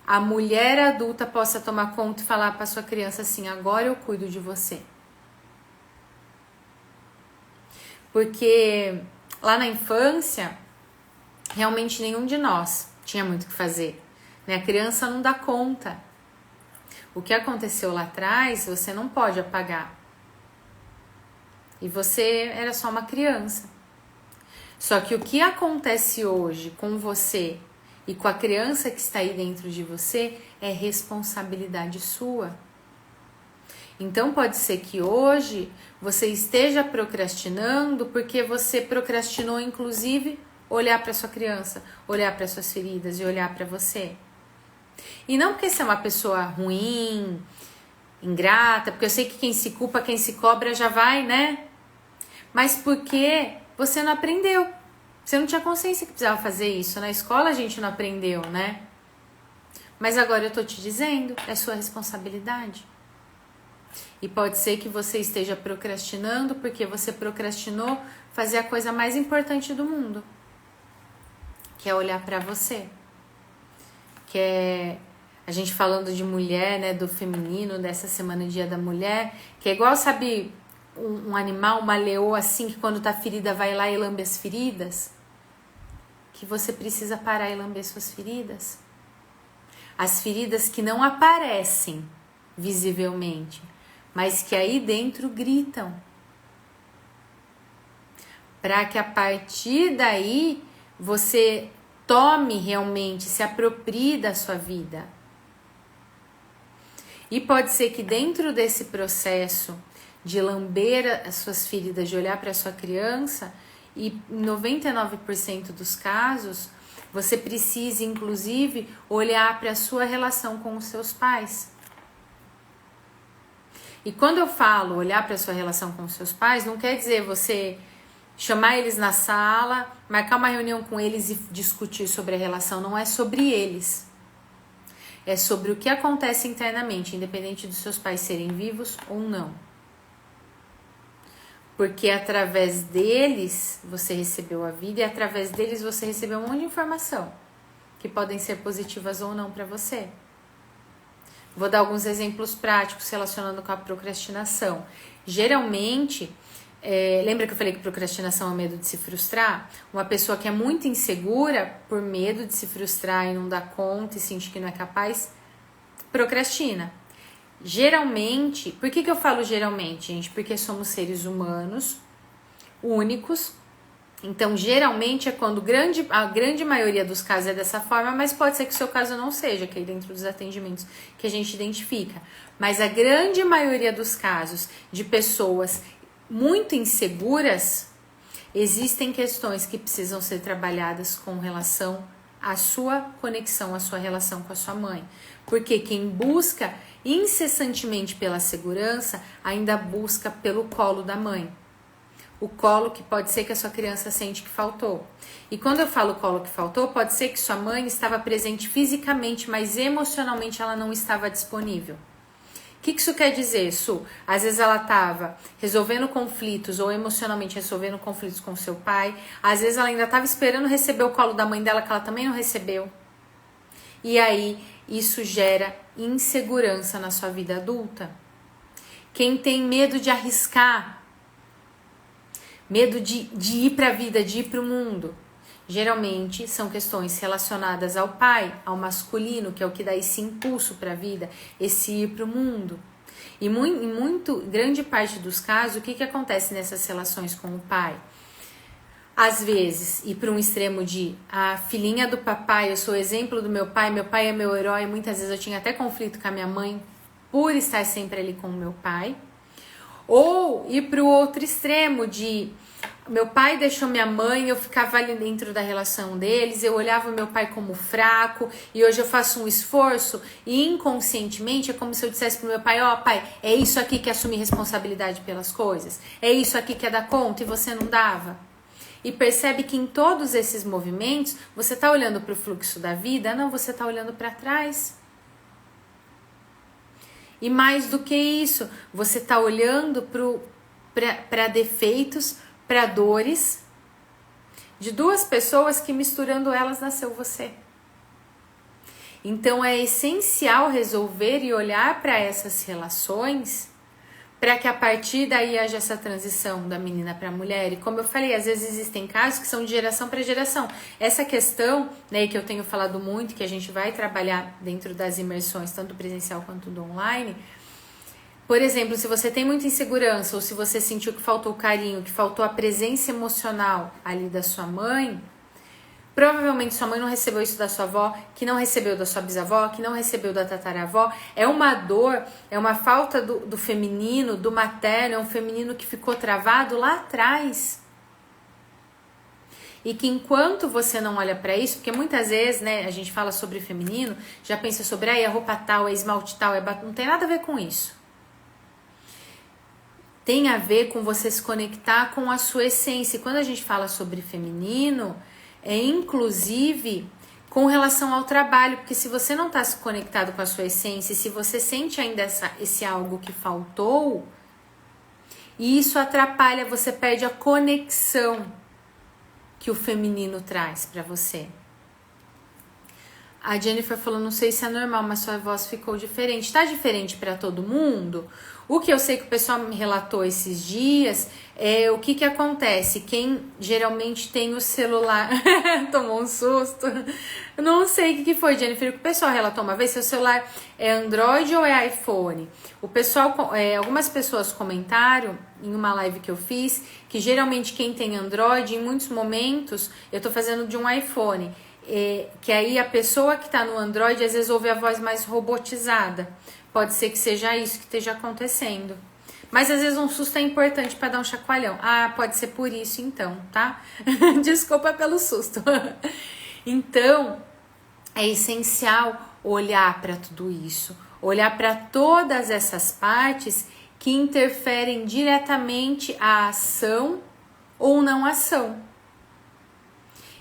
a mulher adulta possa tomar conta e falar para sua criança assim: agora eu cuido de você. Porque lá na infância, realmente nenhum de nós tinha muito o que fazer. Né? A criança não dá conta. O que aconteceu lá atrás, você não pode apagar. E você era só uma criança. Só que o que acontece hoje com você e com a criança que está aí dentro de você é responsabilidade sua. Então pode ser que hoje você esteja procrastinando porque você procrastinou inclusive olhar para sua criança, olhar para suas feridas e olhar para você. E não porque você é uma pessoa ruim, ingrata, porque eu sei que quem se culpa, quem se cobra já vai, né? Mas porque você não aprendeu. Você não tinha consciência que precisava fazer isso. Na escola a gente não aprendeu, né? Mas agora eu tô te dizendo, é sua responsabilidade. E pode ser que você esteja procrastinando porque você procrastinou fazer a coisa mais importante do mundo, que é olhar pra você. Que é a gente falando de mulher, né, do feminino, dessa semana Dia da Mulher, que é igual, sabe, um animal, uma leoa assim, que quando tá ferida vai lá e lambe as feridas. Que você precisa parar e lamber suas feridas. As feridas que não aparecem visivelmente, mas que aí dentro gritam. Para que a partir daí você tome realmente, se aproprie da sua vida. E pode ser que dentro desse processo de lamber as suas feridas, de olhar para a sua criança, e em 99% dos casos, você precise inclusive olhar para a sua relação com os seus pais. E quando eu falo olhar para a sua relação com os seus pais, não quer dizer você chamar eles na sala, marcar uma reunião com eles e discutir sobre a relação. Não é sobre eles. É sobre o que acontece internamente, independente dos seus pais serem vivos ou não. Porque através deles você recebeu a vida e através deles você recebeu um monte de informação que podem ser positivas ou não para você. Vou dar alguns exemplos práticos relacionando com a procrastinação. Geralmente, lembra que eu falei que procrastinação é medo de se frustrar? Uma pessoa que é muito insegura, por medo de se frustrar e não dar conta e sentir que não é capaz, procrastina. Geralmente, por que eu falo geralmente, gente? Porque somos seres humanos, únicos. Então, geralmente é quando a grande maioria dos casos é dessa forma, mas pode ser que o seu caso não seja, que é dentro dos atendimentos que a gente identifica. Mas a grande maioria dos casos de pessoas muito inseguras existem questões que precisam ser trabalhadas com relação à sua conexão, à sua relação com a sua mãe. Porque quem busca incessantemente pela segurança, ainda busca pelo colo da mãe. O colo que pode ser que a sua criança sente que faltou. E quando eu falo colo que faltou, pode ser que sua mãe estava presente fisicamente, mas emocionalmente ela não estava disponível. O que isso quer dizer, Su? Às vezes ela estava resolvendo conflitos ou emocionalmente resolvendo conflitos com seu pai. Às vezes ela ainda estava esperando receber o colo da mãe dela, que ela também não recebeu. E aí isso gera insegurança na sua vida adulta. Quem tem medo de arriscar, medo de ir para a vida, de ir para o mundo, geralmente são questões relacionadas ao pai, ao masculino, que é o que dá esse impulso para a vida, esse ir para o mundo. E muito grande parte dos casos, o que acontece nessas relações com o pai? Às vezes, ir para um extremo de a filhinha do papai, eu sou exemplo do meu pai é meu herói, muitas vezes eu tinha até conflito com a minha mãe por estar sempre ali com o meu pai. Ou ir para o outro extremo de meu pai deixou minha mãe, eu ficava ali dentro da relação deles, eu olhava o meu pai como fraco e hoje eu faço um esforço e inconscientemente é como se eu dissesse pro meu pai, ó pai, é isso aqui que é assumir responsabilidade pelas coisas, é isso aqui que é dar conta e você não dava. E percebe que em todos esses movimentos, você está olhando para o fluxo da vida, não, você está olhando para trás. E mais do que isso, você está olhando para defeitos, para dores de duas pessoas que misturando elas nasceu você. Então é essencial resolver e olhar para essas relações para que a partir daí haja essa transição da menina para a mulher. E como eu falei, às vezes existem casos que são de geração para geração. Essa questão, né, que eu tenho falado muito, que a gente vai trabalhar dentro das imersões, tanto presencial quanto do online. Por exemplo, se você tem muita insegurança ou se você sentiu que faltou carinho, que faltou a presença emocional ali da sua mãe, provavelmente sua mãe não recebeu isso da sua avó, que não recebeu da sua bisavó, que não recebeu da tataravó. É uma dor, é uma falta do feminino, do materno, é um feminino que ficou travado lá atrás. E que enquanto você não olha para isso, porque muitas vezes, né, a gente fala sobre feminino, já pensa sobre a roupa tal, é esmalte tal, não tem nada a ver com isso. Tem a ver com você se conectar com a sua essência. E quando a gente fala sobre feminino, é inclusive com relação ao trabalho, porque se você não está se conectado com a sua essência, se você sente ainda esse algo que faltou, isso atrapalha, você perde a conexão que o feminino traz para você. A Jennifer falou, não sei se é normal, mas sua voz ficou diferente. Tá diferente para todo mundo? O que eu sei que o pessoal me relatou esses dias é o que acontece. Quem geralmente tem o celular... Tomou um susto. Não sei o que foi, Jennifer. O que o pessoal relatou uma vez, se o celular é Android ou é iPhone. O pessoal, algumas pessoas comentaram em uma live que eu fiz que geralmente quem tem Android, em muitos momentos, eu tô fazendo de um iPhone. Que aí a pessoa que está no Android às vezes ouve a voz mais robotizada. Pode ser que seja isso que esteja acontecendo. Mas às vezes um susto é importante para dar um chacoalhão. Ah, pode ser por isso então, tá? Desculpa pelo susto. Então, é essencial olhar para tudo isso. Olhar para todas essas partes que interferem diretamente a ação ou não ação.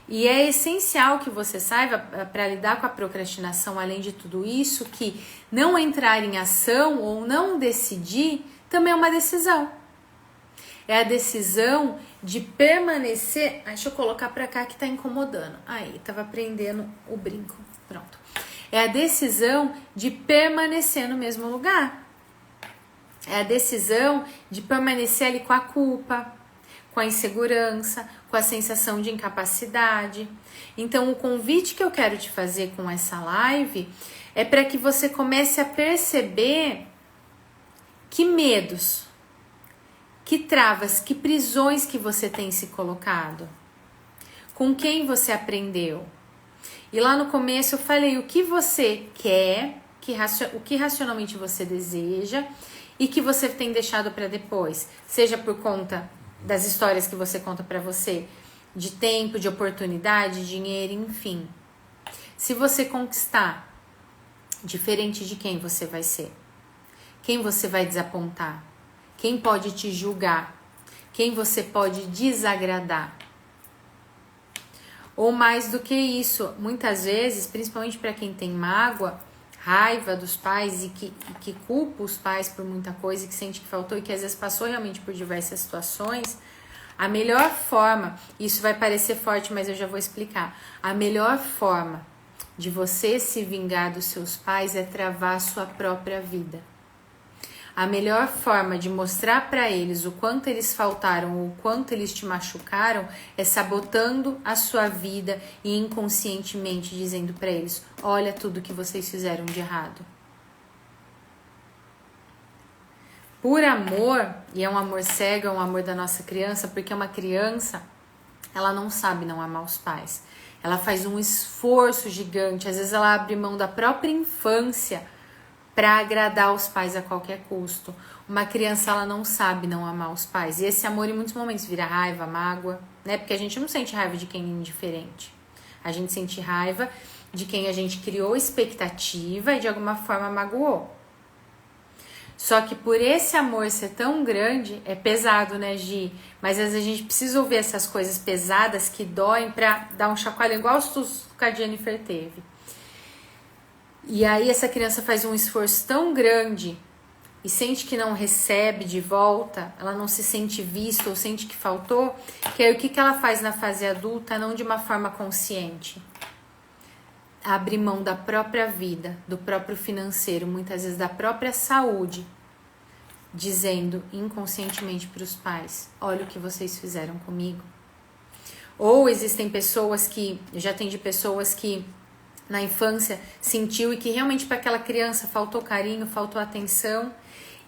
E é essencial que você saiba, para lidar com a procrastinação, além de tudo isso, que não entrar em ação ou não decidir também é uma decisão. É a decisão de permanecer... Deixa eu colocar para cá que tá incomodando. Aí, tava prendendo o brinco. Pronto. É a decisão de permanecer no mesmo lugar. É a decisão de permanecer ali com a culpa, com a insegurança, com a sensação de incapacidade. Então, o convite que eu quero te fazer com essa live é para que você comece a perceber que medos, que travas, que prisões que você tem se colocado, com quem você aprendeu. E lá no começo eu falei o que você quer, o que racionalmente você deseja e que você tem deixado para depois, seja por conta das histórias que você conta pra você, de tempo, de oportunidade, de dinheiro, enfim. Se você conquistar, diferente de quem você vai ser, quem você vai desapontar, quem pode te julgar, quem você pode desagradar. Ou mais do que isso, muitas vezes, principalmente para quem tem mágoa, raiva dos pais e que culpa os pais por muita coisa, e que sente que faltou e que às vezes passou realmente por diversas situações, a melhor forma, isso vai parecer forte, mas eu já vou explicar, a melhor forma de você se vingar dos seus pais é travar a sua própria vida. A melhor forma de mostrar para eles o quanto eles faltaram ou o quanto eles te machucaram é sabotando a sua vida e inconscientemente dizendo para eles: olha tudo que vocês fizeram de errado. Por amor, e é um amor cego, é um amor da nossa criança, porque uma criança, ela não sabe não amar os pais. Ela faz um esforço gigante, às vezes ela abre mão da própria infância para agradar os pais a qualquer custo. Uma criança, ela não sabe não amar os pais. E esse amor, em muitos momentos, vira raiva, mágoa, né? Porque a gente não sente raiva de quem é indiferente. A gente sente raiva de quem a gente criou expectativa e de alguma forma magoou. Só que por esse amor ser tão grande, é pesado, né, Gi? Mas às vezes a gente precisa ouvir essas coisas pesadas que doem pra dar um chacoalhão, igual o susto que a Jennifer teve. E aí essa criança faz um esforço tão grande e sente que não recebe de volta, ela não se sente vista ou sente que faltou, que aí o que ela faz na fase adulta, não de uma forma consciente? Abre mão da própria vida, do próprio financeiro, muitas vezes da própria saúde, dizendo inconscientemente para os pais: olha o que vocês fizeram comigo. Ou existem pessoas que, eu já atendi pessoas que na infância sentiu e que realmente para aquela criança faltou carinho, faltou atenção,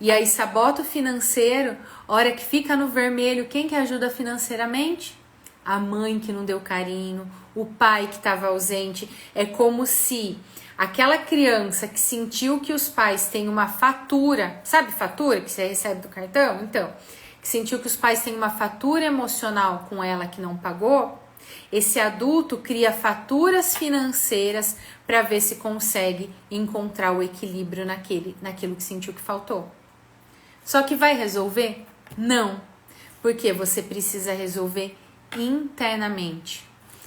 e aí sabota o financeiro, hora que fica no vermelho, quem que ajuda financeiramente? A mãe que não deu carinho, o pai que estava ausente. É como se aquela criança que sentiu que os pais têm uma fatura, sabe fatura que você recebe do cartão? Então, que sentiu que os pais têm uma fatura emocional com ela que não pagou, esse adulto cria faturas financeiras para ver se consegue encontrar o equilíbrio naquilo que sentiu que faltou. Só que vai resolver? Não, porque você precisa resolver internamente.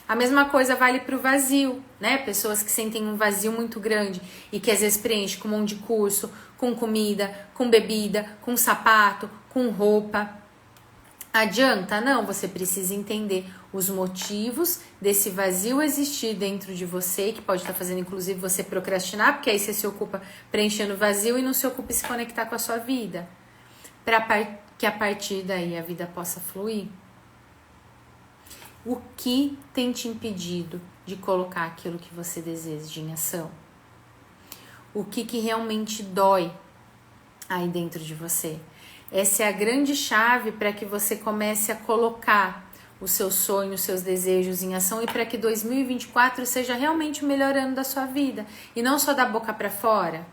A mesma coisa vale para o vazio, né? Pessoas que sentem um vazio muito grande e que às vezes preenche com um monte de curso, com comida, com bebida, com sapato, com roupa. Adianta? Não, você precisa entender os motivos desse vazio existir dentro de você, que pode estar fazendo inclusive você procrastinar, porque aí você se ocupa preenchendo o vazio e não se ocupa em se conectar com a sua vida, para que a partir daí a vida possa fluir. O que tem te impedido de colocar aquilo que você deseja em ação? O que realmente dói aí dentro de você? Essa é a grande chave para que você comece a colocar os seus sonhos, os seus desejos em ação e para que 2024 seja realmente o melhor ano da sua vida. E não só da boca para fora,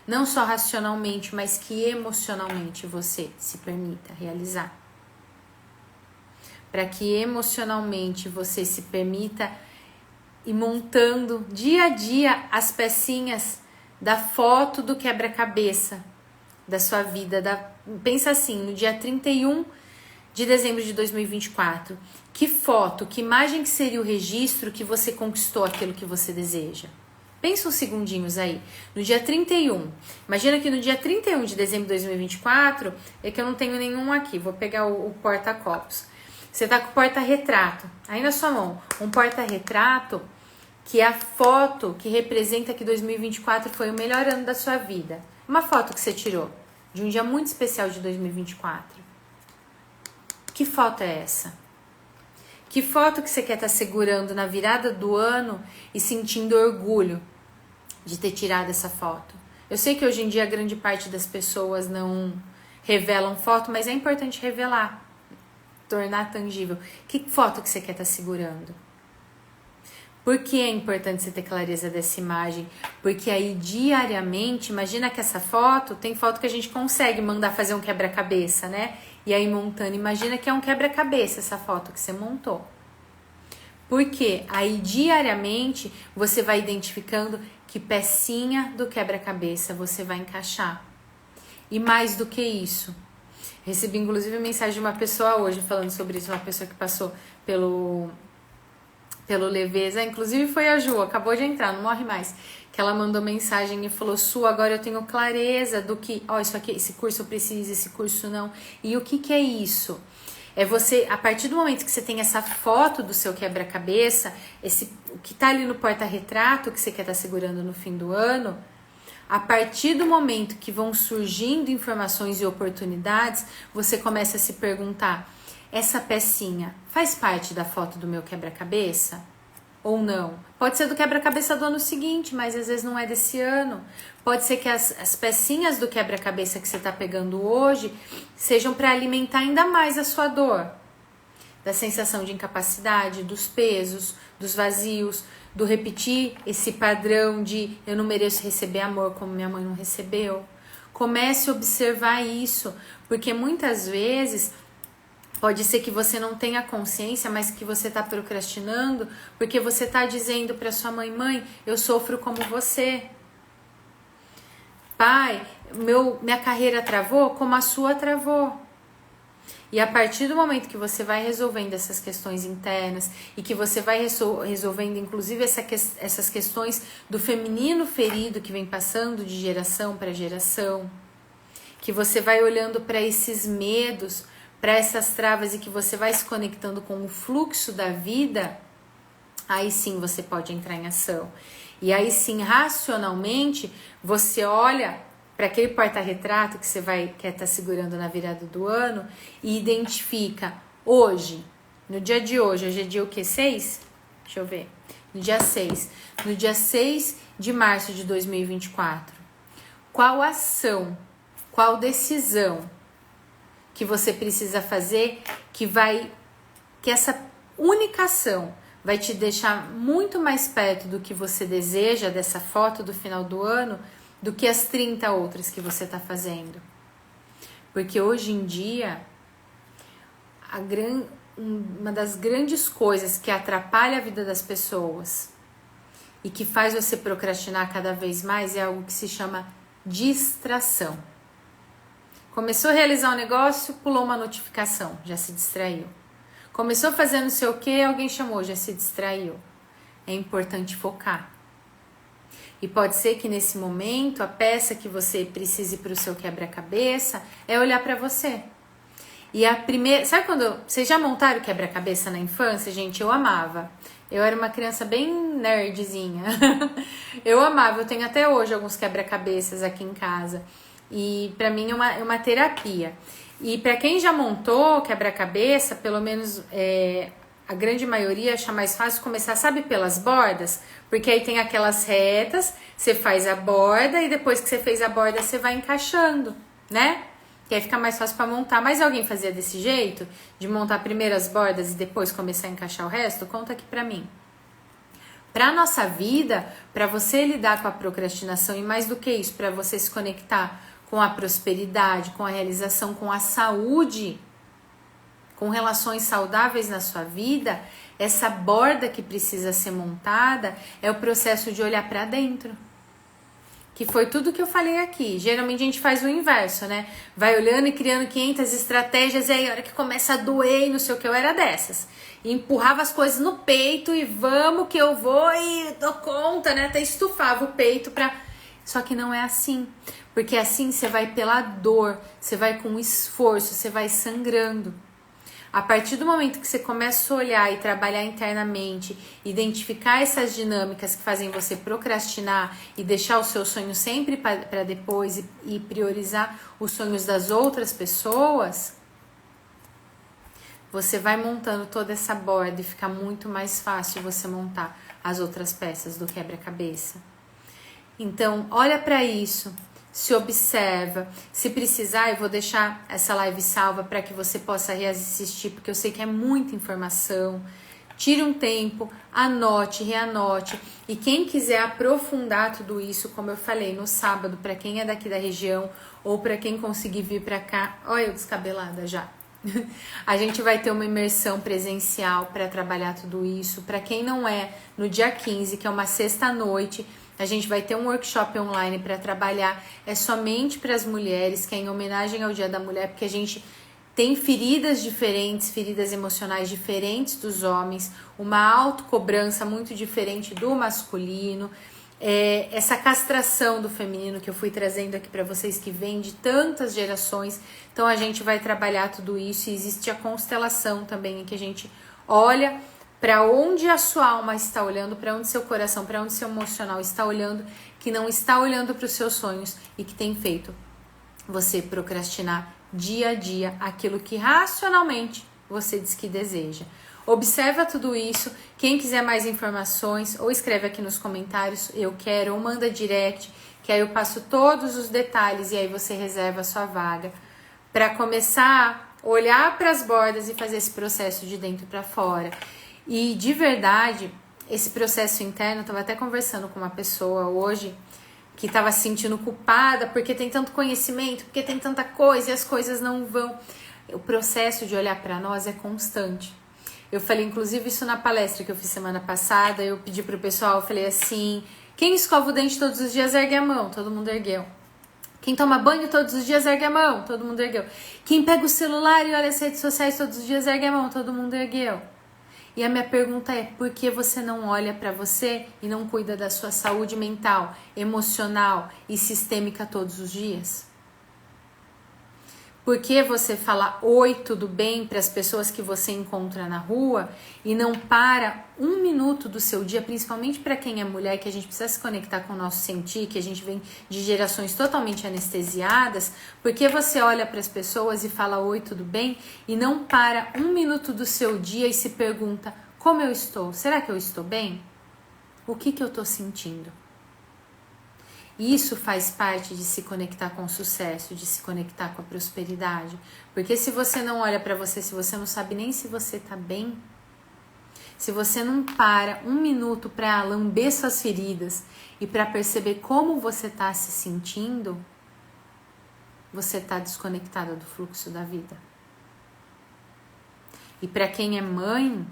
não só racionalmente, mas que emocionalmente você se permita realizar. Para que emocionalmente você se permita ir montando dia a dia as pecinhas da foto do quebra-cabeça da sua vida. Pensa assim, no dia 31 de dezembro de 2024, que foto, que imagem que seria o registro que você conquistou aquilo que você deseja? Pensa uns segundinhos aí. No dia 31, imagina que no dia 31 de dezembro de 2024, é que eu não tenho nenhum aqui, vou pegar o porta-copos. Você tá com o porta-retrato aí na sua mão, um porta-retrato que é a foto que representa que 2024 foi o melhor ano da sua vida. Uma foto que você tirou de um dia muito especial de 2024. Que foto é essa? Que foto que você quer estar segurando na virada do ano e sentindo orgulho de ter tirado essa foto? Eu sei que hoje em dia a grande parte das pessoas não revelam foto, mas é importante revelar, tornar tangível. Que foto que você quer estar segurando? Por que é importante você ter clareza dessa imagem? Porque aí diariamente, imagina que essa foto, tem foto que a gente consegue mandar fazer um quebra-cabeça, né? E aí montando, imagina que é um quebra-cabeça essa foto que você montou. Porque aí diariamente você vai identificando que pecinha do quebra-cabeça você vai encaixar. E mais do que isso, recebi inclusive mensagem de uma pessoa hoje falando sobre isso, uma pessoa que passou pelo Leveza, inclusive foi a Ju, acabou de entrar, não morre mais, que ela mandou mensagem e falou: Su, agora eu tenho clareza do que, isso aqui, esse curso eu preciso, esse curso não. E o que é isso? É você, a partir do momento que você tem essa foto do seu quebra-cabeça, o que tá ali no porta-retrato que você quer estar segurando no fim do ano, a partir do momento que vão surgindo informações e oportunidades, você começa a se perguntar: essa pecinha faz parte da foto do meu quebra-cabeça? Ou não? Pode ser do quebra-cabeça do ano seguinte, mas às vezes não é desse ano. Pode ser que as pecinhas do quebra-cabeça que você está pegando hoje sejam para alimentar ainda mais a sua dor. Da sensação de incapacidade, dos pesos, dos vazios, do repetir esse padrão de eu não mereço receber amor como minha mãe não recebeu. Comece a observar isso, porque muitas vezes pode ser que você não tenha consciência, mas que você está procrastinando porque você está dizendo para sua mãe: mãe, eu sofro como você. Pai, minha carreira travou como a sua travou. E a partir do momento que você vai resolvendo essas questões internas e que você vai resolvendo inclusive essas questões do feminino ferido que vem passando de geração para geração, que você vai olhando para esses medos, para essas travas e que você vai se conectando com o fluxo da vida, aí sim você pode entrar em ação. E aí sim, racionalmente, você olha para aquele porta-retrato que você quer estar segurando na virada do ano e identifica hoje, no dia de hoje é dia o quê? 6? Deixa eu ver. No dia 6. No dia 6 de março de 2024. Qual ação, qual decisão que você precisa fazer que essa única ação vai te deixar muito mais perto do que você deseja dessa foto do final do ano do que as 30 outras que você está fazendo. Porque hoje em dia, uma das grandes coisas que atrapalha a vida das pessoas e que faz você procrastinar cada vez mais é algo que se chama distração. Começou a realizar um negócio, pulou uma notificação, já se distraiu. Começou a fazer não sei o que, alguém chamou, já se distraiu. É importante focar. E pode ser que nesse momento a peça que você precise para o seu quebra-cabeça é olhar para você. E a primeira... Sabe quando... Vocês já montaram quebra-cabeça na infância? Gente, eu amava. Eu era uma criança bem nerdzinha. Eu amava. Eu tenho até hoje alguns quebra-cabeças aqui em casa. E para mim é uma terapia. E para quem já montou quebra-cabeça, pelo menos a grande maioria acha mais fácil começar, sabe, pelas bordas? Porque aí tem aquelas retas, você faz a borda e depois que você fez a borda você vai encaixando, né? Que aí fica mais fácil para montar. Mas alguém fazia desse jeito? De montar primeiro as bordas e depois começar a encaixar o resto? Conta aqui pra mim. Pra nossa vida, para você lidar com a procrastinação e mais do que isso, para você se conectar com a prosperidade, com a realização, com a saúde, com relações saudáveis na sua vida, essa borda que precisa ser montada é o processo de olhar para dentro. Que foi tudo que eu falei aqui. Geralmente a gente faz o inverso, né? Vai olhando e criando 500 estratégias e aí a hora que começa a doer e não sei o que, eu era dessas. E empurrava as coisas no peito e vamos que eu vou e dou conta, né? Até estufava o peito pra... Só que não é assim. Porque assim você vai pela dor, você vai com esforço, você vai sangrando. A partir do momento que você começa a olhar e trabalhar internamente, identificar essas dinâmicas que fazem você procrastinar e deixar o seu sonho sempre para depois e priorizar os sonhos das outras pessoas, você vai montando toda essa borda e fica muito mais fácil você montar as outras peças do quebra-cabeça. Então, olha para isso. Se observa, se precisar eu vou deixar essa live salva para que você possa reassistir, porque eu sei que é muita informação, tire um tempo, anote, reanote. E quem quiser aprofundar tudo isso, como eu falei, no sábado, para quem é daqui da região ou para quem conseguir vir para cá, olha eu descabelada já. A gente vai ter uma imersão presencial para trabalhar tudo isso. Para quem não é, no dia 15, que é uma sexta-noite, a gente vai ter um workshop online para trabalhar. É somente para as mulheres, que é em homenagem ao Dia da Mulher, porque a gente tem feridas diferentes, feridas emocionais diferentes dos homens, uma autocobrança muito diferente do masculino. Essa castração do feminino que eu fui trazendo aqui para vocês, que vem de tantas gerações. Então a gente vai trabalhar tudo isso, e existe a constelação também, em que a gente olha para onde a sua alma está olhando, para onde seu coração, para onde seu emocional está olhando, que não está olhando para os seus sonhos e que tem feito você procrastinar dia a dia aquilo que racionalmente você diz que deseja. Observa tudo isso. Quem quiser mais informações, ou escreve aqui nos comentários, eu quero, ou manda direct, que aí eu passo todos os detalhes e aí você reserva a sua vaga para começar a olhar para as bordas e fazer esse processo de dentro para fora. E de verdade, esse processo interno, eu estava até conversando com uma pessoa hoje que estava se sentindo culpada porque tem tanto conhecimento, porque tem tanta coisa e as coisas não vão. O processo de olhar para nós é constante. Eu falei, inclusive, isso na palestra que eu fiz semana passada. Eu pedi pro pessoal, eu falei assim: quem escova o dente todos os dias, ergue a mão. Todo mundo ergueu. Quem toma banho todos os dias, ergue a mão. Todo mundo ergueu. Quem pega o celular e olha as redes sociais todos os dias, ergue a mão. Todo mundo ergueu. E a minha pergunta é: por que você não olha para você e não cuida da sua saúde mental, emocional e sistêmica todos os dias? Por que você fala oi, tudo bem para as pessoas que você encontra na rua e não para um minuto do seu dia, principalmente para quem é mulher, que a gente precisa se conectar com o nosso sentir, que a gente vem de gerações totalmente anestesiadas? Por que você olha para as pessoas e fala oi, tudo bem e não para um minuto do seu dia e se pergunta: como eu estou? Será que eu estou bem? O que eu estou sentindo? Isso faz parte de se conectar com o sucesso, de se conectar com a prosperidade. Porque se você não olha para você, se você não sabe nem se você tá bem, se você não para um minuto para lamber suas feridas e para perceber como você tá se sentindo, você tá desconectada do fluxo da vida. E para quem é mãe,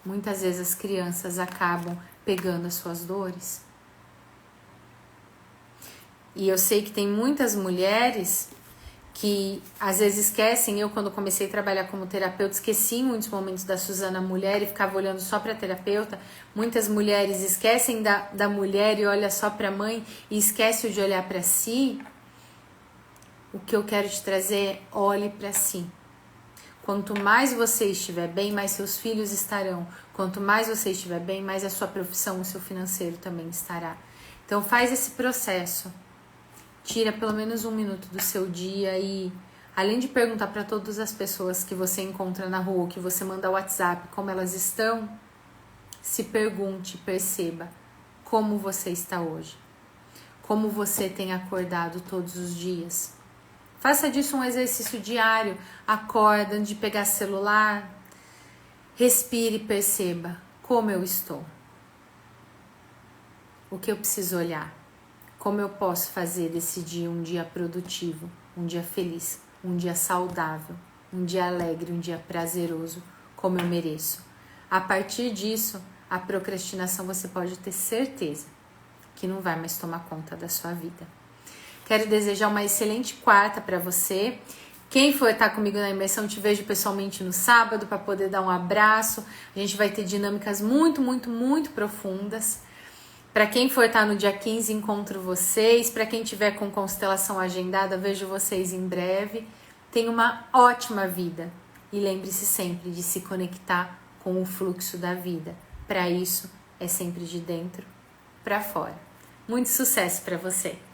muitas vezes as crianças acabam pegando as suas dores. E eu sei que tem muitas mulheres que às vezes esquecem. Eu, quando comecei a trabalhar como terapeuta, esqueci em muitos momentos da Suzana mulher e ficava olhando só para a terapeuta. Muitas mulheres esquecem da mulher e olham só para a mãe e esquecem de olhar para si. O que eu quero te trazer é: olhe para si. Quanto mais você estiver bem, mais seus filhos estarão. Quanto mais você estiver bem, mais a sua profissão, o seu financeiro também estará. Então faz esse processo. Tira pelo menos um minuto do seu dia e, além de perguntar para todas as pessoas que você encontra na rua, que você manda WhatsApp, como elas estão, se pergunte, perceba como você está hoje. Como você tem acordado todos os dias. Faça disso um exercício diário. Acorda antes de pegar celular. Respire e perceba como eu estou. O que eu preciso olhar? Como eu posso fazer desse dia um dia produtivo, um dia feliz, um dia saudável, um dia alegre, um dia prazeroso, como eu mereço? A partir disso, a procrastinação você pode ter certeza que não vai mais tomar conta da sua vida. Quero desejar uma excelente quarta para você. Quem for estar comigo na imersão, te vejo pessoalmente no sábado para poder dar um abraço. A gente vai ter dinâmicas muito, muito, muito profundas. Para quem for estar no dia 15, encontro vocês. Para quem tiver com constelação agendada, vejo vocês em breve. Tenha uma ótima vida. E lembre-se sempre de se conectar com o fluxo da vida. Para isso, é sempre de dentro para fora. Muito sucesso para você!